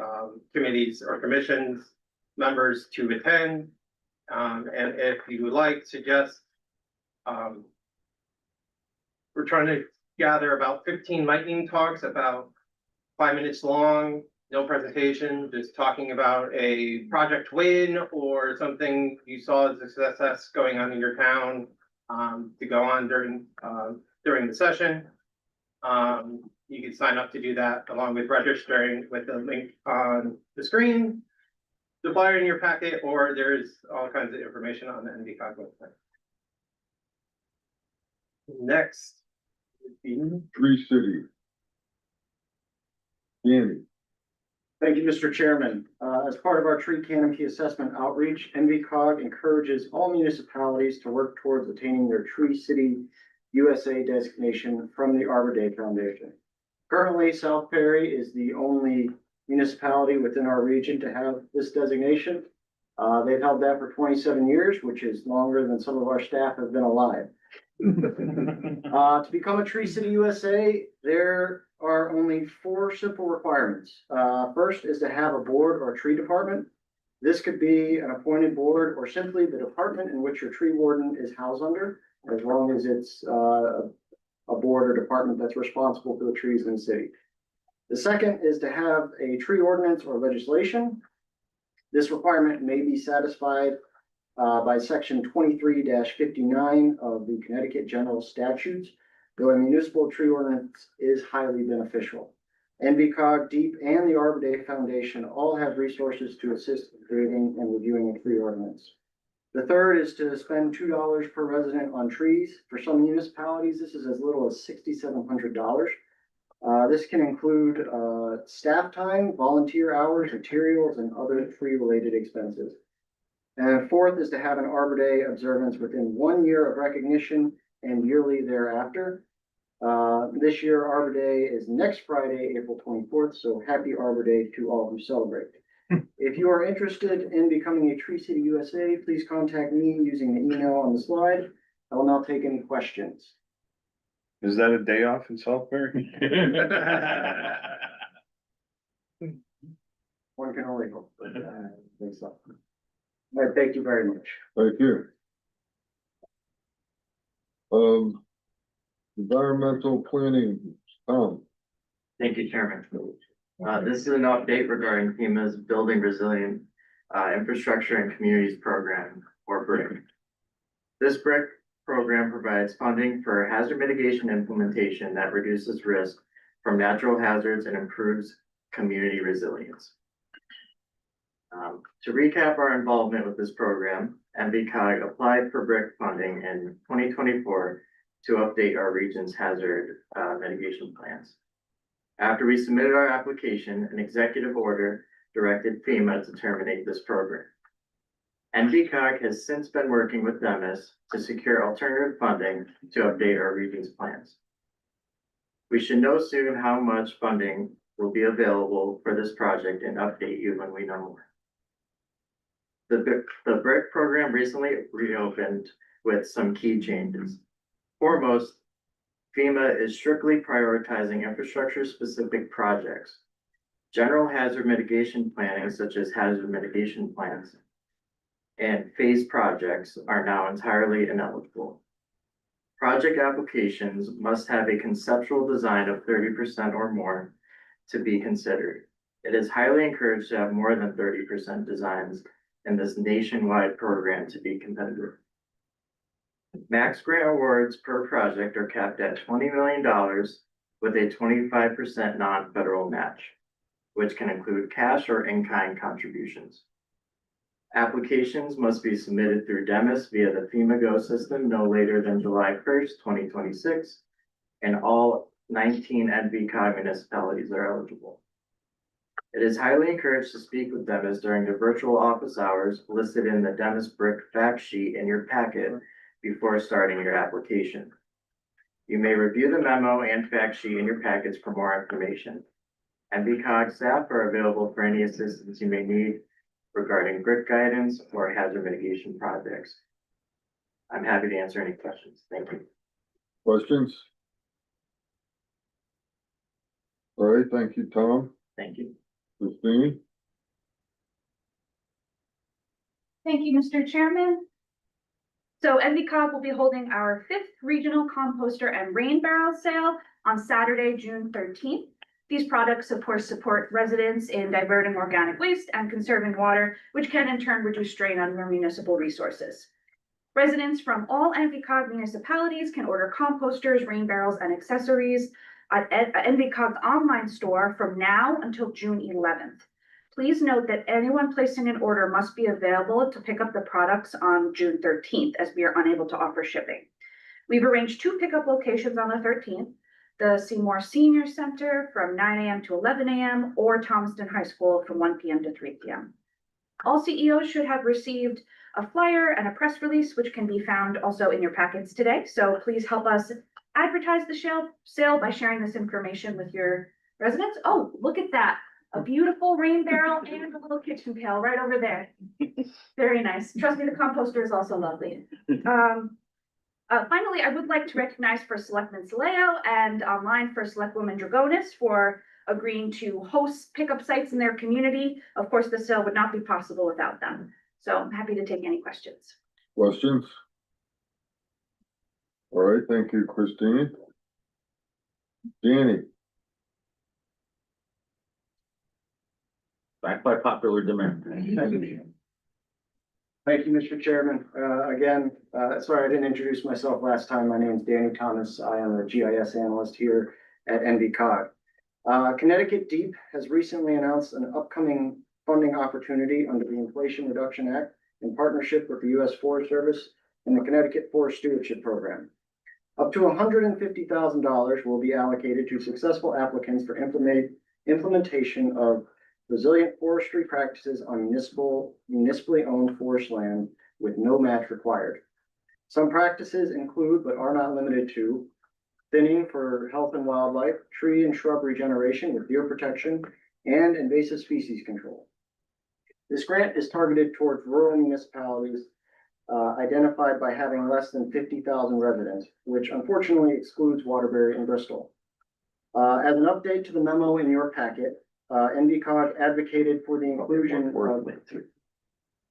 [SPEAKER 19] committees or commissions members to attend. And if you would like, suggest we're trying to gather about 15 lightning talks, about 5 minutes long, no presentation, just talking about a project win or something you saw as a success going on in your town, to go on during the session. You can sign up to do that along with registering with the link on the screen, the flyer in your packet, or there's all kinds of information on the NVCOG website. Next.
[SPEAKER 2] Tree City. Danny.
[SPEAKER 20] Thank you, Mr. Chairman. As part of our tree canopy assessment outreach, NVCOG encourages all municipalities to work towards attaining their Tree City USA designation from the Arbor Day Foundation. Currently, South Perry is the only municipality within our region to have this designation. They've held that for 27 years, which is longer than some of our staff have been alive. To become a Tree City USA, there are only 4 simple requirements. First is to have a board or tree department. This could be an appointed board or simply the department in which your tree warden is housed under, as long as it's a board or department that's responsible for the trees in the city. The second is to have a tree ordinance or legislation. This requirement may be satisfied by section 23-59 of the Connecticut General Statutes, though a municipal tree ordinance is highly beneficial. NVCOG, DEEP, and the Arbor Day Foundation all have resources to assist in creating and reviewing a tree ordinance. The third is to spend $2 per resident on trees. For some municipalities, this is as little as $6,700. This can include staff time, volunteer hours, materials, and other tree-related expenses. And fourth is to have an Arbor Day observance within 1 year of recognition and yearly thereafter. This year, Arbor Day is next Friday, April 24th, so happy Arbor Day to all who celebrate. If you are interested in becoming a Tree City USA, please contact me using the email on the slide. I will now take any questions.
[SPEAKER 3] Is that a day off in Southbury?
[SPEAKER 20] One can only hope, but I think so. All right, thank you very much.
[SPEAKER 2] Thank you. Environmental planning, Tom.
[SPEAKER 21] Thank you, Chairman. This is an update regarding FEMA's Building Resilient Infrastructure and Communities Program, or BRIC. This BRIC program provides funding for hazard mitigation implementation that reduces risk from natural hazards and improves community resilience. To recap our involvement with this program, NVCOG applied for BRIC funding in 2024 to update our region's hazard mitigation plans. After we submitted our application, an executive order directed FEMA to terminate this program. NVCOG has since been working with DEMIS to secure alternative funding to update our region's plans. We should know soon how much funding will be available for this project and update you when we know more. The BRIC program recently reopened with some key changes. Foremost, FEMA is strictly prioritizing infrastructure-specific projects. General hazard mitigation planning, such as hazard mitigation plans and phase projects, are now entirely ineligible. Project applications must have a conceptual design of 30% or more to be considered. It is highly encouraged to have more than 30% designs in this nationwide program to be competitive. Max grant awards per project are capped at $20 million with a 25% non-federal match, which can include cash or in-kind contributions. Applications must be submitted through DEMIS via the FEMA Go system no later than July 1st, 2026, and all 19 NVCOG municipalities are eligible. It is highly encouraged to speak with DEMIS during the virtual office hours listed in the DEMIS BRIC fact sheet in your packet before starting your application. You may review the memo and fact sheet in your packets for more information. NVCOG staff are available for any assistance you may need regarding BRIC guidance or hazard mitigation projects. I'm happy to answer any questions. Thank you.
[SPEAKER 2] Questions? All right, thank you, Tom.
[SPEAKER 21] Thank you.
[SPEAKER 2] Christine?
[SPEAKER 1] Thank you, Mr. Chairman. So NVCOG will be holding our 5th regional composter and rain barrel sale on Saturday, June 13th. These products, of course, support residents in diverting organic waste and conserving water, which can in turn reduce strain on their municipal resources. Residents from all NVCOG municipalities can order composters, rain barrels, and accessories at NVCOG's online store from now until June 11th. Please note that anyone placing an order must be available to pick up the products on June 13th, as we are unable to offer shipping. We've arranged 2 pickup locations on the 13th, the Seymour Senior Center from 9 a.m. to 11 a.m. or Thomaston High School from 1 p.m. to 3 p.m. All CEOs should have received a flyer and a press release, which can be found also in your packets today. So please help us advertise the sale by sharing this information with your residents. Oh, look at that. A beautiful rain barrel and a little kitchen pail right over there. Very nice. Trust me, the composter is also lovely. Finally, I would like to recognize First Selectman Saleo and online First Selectwoman Dragonis for agreeing to host pickup sites in their community. Of course, the sale would not be possible without them. So I'm happy to take any questions.
[SPEAKER 2] Questions? All right, thank you, Christine. Danny?
[SPEAKER 4] Back by popular demand.
[SPEAKER 20] Thank you, Mr. Chairman. Again, sorry I didn't introduce myself last time. My name is Danny Thomas. I am a GIS analyst here at NVCOG. Connecticut Deep has recently announced an upcoming funding opportunity under the Inflation Reduction Act in partnership with the U.S. Forest Service and the Connecticut Forest Stewardship Program. Up to $150,000 will be allocated to successful applicants for implementation of resilient forestry practices on municipally owned forest land with no match required. Some practices include, but are not limited to, thinning for health and wildlife, tree and shrub regeneration with deer protection, and invasive species control. This grant is targeted towards rural municipalities identified by having less than 50,000 residents, which unfortunately excludes Waterbury and Bristol. As an update to the memo in your packet, NVCOG advocated for the inclusion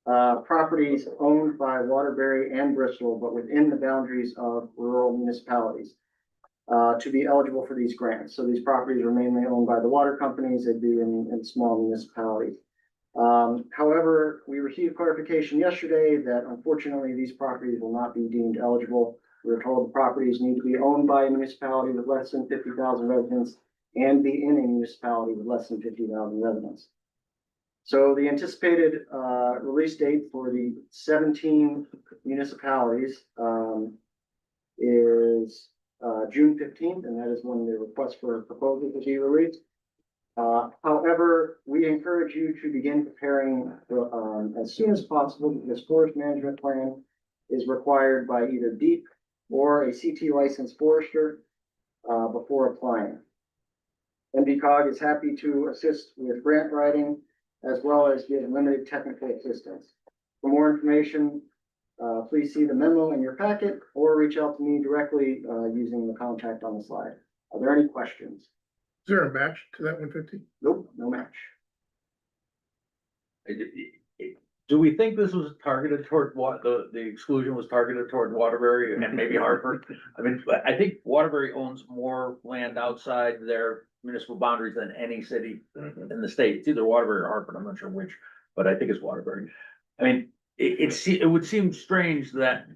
[SPEAKER 20] of properties owned by Waterbury and Bristol, but within the boundaries of rural municipalities, to be eligible for these grants. So these properties are mainly owned by the water companies. They'd be in small municipalities. However, we received clarification yesterday that unfortunately these properties will not be deemed eligible. We were told the properties need to be owned by a municipality with less than 50,000 residents and be in a municipality with less than 50,000 residents. So the anticipated release date for the 17 municipalities is June 15th, and that is when the request for proposals will be released. However, we encourage you to begin preparing as soon as possible, because forest management plan is required by either DEEP or a CT licensed forester before applying. NVCOG is happy to assist with grant writing as well as give limited technical assistance. For more information, please see the memo in your packet or reach out to me directly using the contact on the slide. Are there any questions?
[SPEAKER 6] Is there a match to that 150?
[SPEAKER 20] Nope, no match.
[SPEAKER 4] Do we think this was targeted toward what the exclusion was targeted toward Waterbury and maybe Hartford? I mean, I think Waterbury owns more land outside their municipal boundaries than any city in the state. It's either Waterbury or Hartford, I'm not sure which, but I think it's Waterbury. I mean, it would seem strange that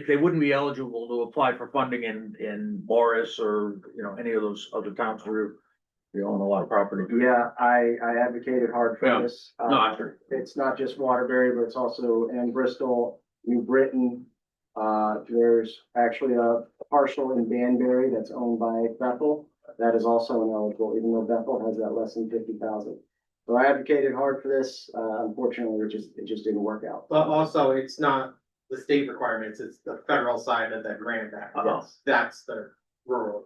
[SPEAKER 4] they wouldn't be eligible to apply for funding in Morris or, you know, any of those other towns where you own a lot of property.
[SPEAKER 20] Yeah, I advocated hard for this.
[SPEAKER 4] No, I'm sure.
[SPEAKER 20] It's not just Waterbury, but it's also in Bristol, New Britain. There's actually a parcel in Danbury that's owned by Bethel. That is also ineligible, even though Bethel has that less than 50,000. So I advocated hard for this. Unfortunately, it just didn't work out.
[SPEAKER 19] But also, it's not the state requirements, it's the federal side of that grant act.
[SPEAKER 20] Yes.
[SPEAKER 19] That's the rural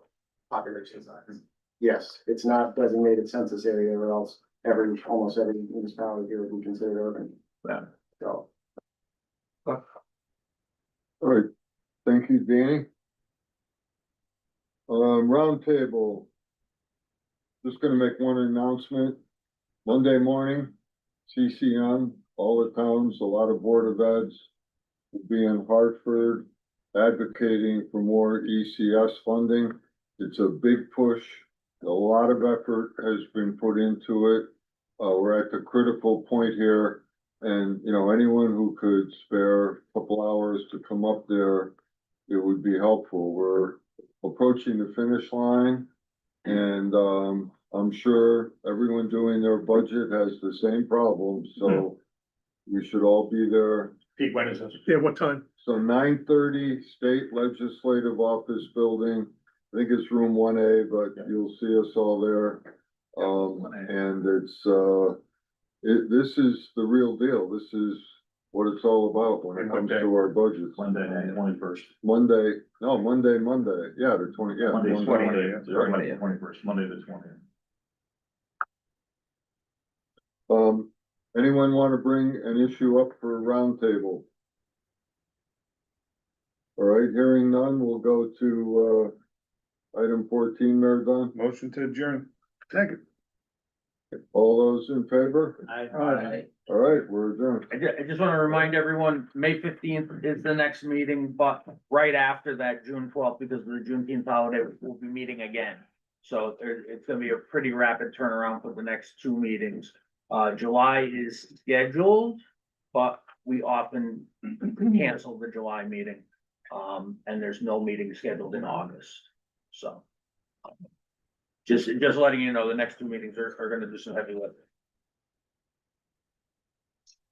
[SPEAKER 19] population side.
[SPEAKER 20] Yes, it's not designated census area, or else almost every municipality here would be considered urban.
[SPEAKER 4] Yeah.
[SPEAKER 20] So.
[SPEAKER 2] All right, thank you, Danny. Roundtable. Just gonna make one announcement. Monday morning, CCM, all the towns, a lot of Board of Eds will be in Hartford advocating for more ECS funding. It's a big push. A lot of effort has been put into it. We're at the critical point here. And, you know, anyone who could spare a couple hours to come up there, it would be helpful. We're approaching the finish line. And, I'm sure everyone doing their budget has the same problem, so we should all be there.
[SPEAKER 3] Pete, when is this?
[SPEAKER 6] Yeah, what time?
[SPEAKER 2] So 9:30, State Legislative Office Building. I think it's room 1A, but you'll see us all there. And it's, this is the real deal. This is what it's all about when it comes to our budgets.
[SPEAKER 3] Monday, 21st.
[SPEAKER 2] Monday, yeah, the 20, yeah.
[SPEAKER 3] Monday,
[SPEAKER 2] Monday.
[SPEAKER 3] 21st, Monday the 20th.
[SPEAKER 2] Anyone want to bring an issue up for a roundtable? All right, hearing none, we'll go to, item 14, Mayor Dunn.
[SPEAKER 3] Motion to adjourn.
[SPEAKER 6] Second.
[SPEAKER 2] All those in favor?
[SPEAKER 4] Aye.
[SPEAKER 2] All right, we're adjourned.
[SPEAKER 7] I just wanna remind everyone, May 15th is the next meeting, but right after that, June 12th, because of the Juneteenth holiday, we'll be meeting again. So it's gonna be a pretty rapid turnaround for the next two meetings. July is scheduled, but we often cancel the July meeting. And there's no meeting scheduled in August, so. Just letting you know, the next two meetings are gonna do some heavy lifting.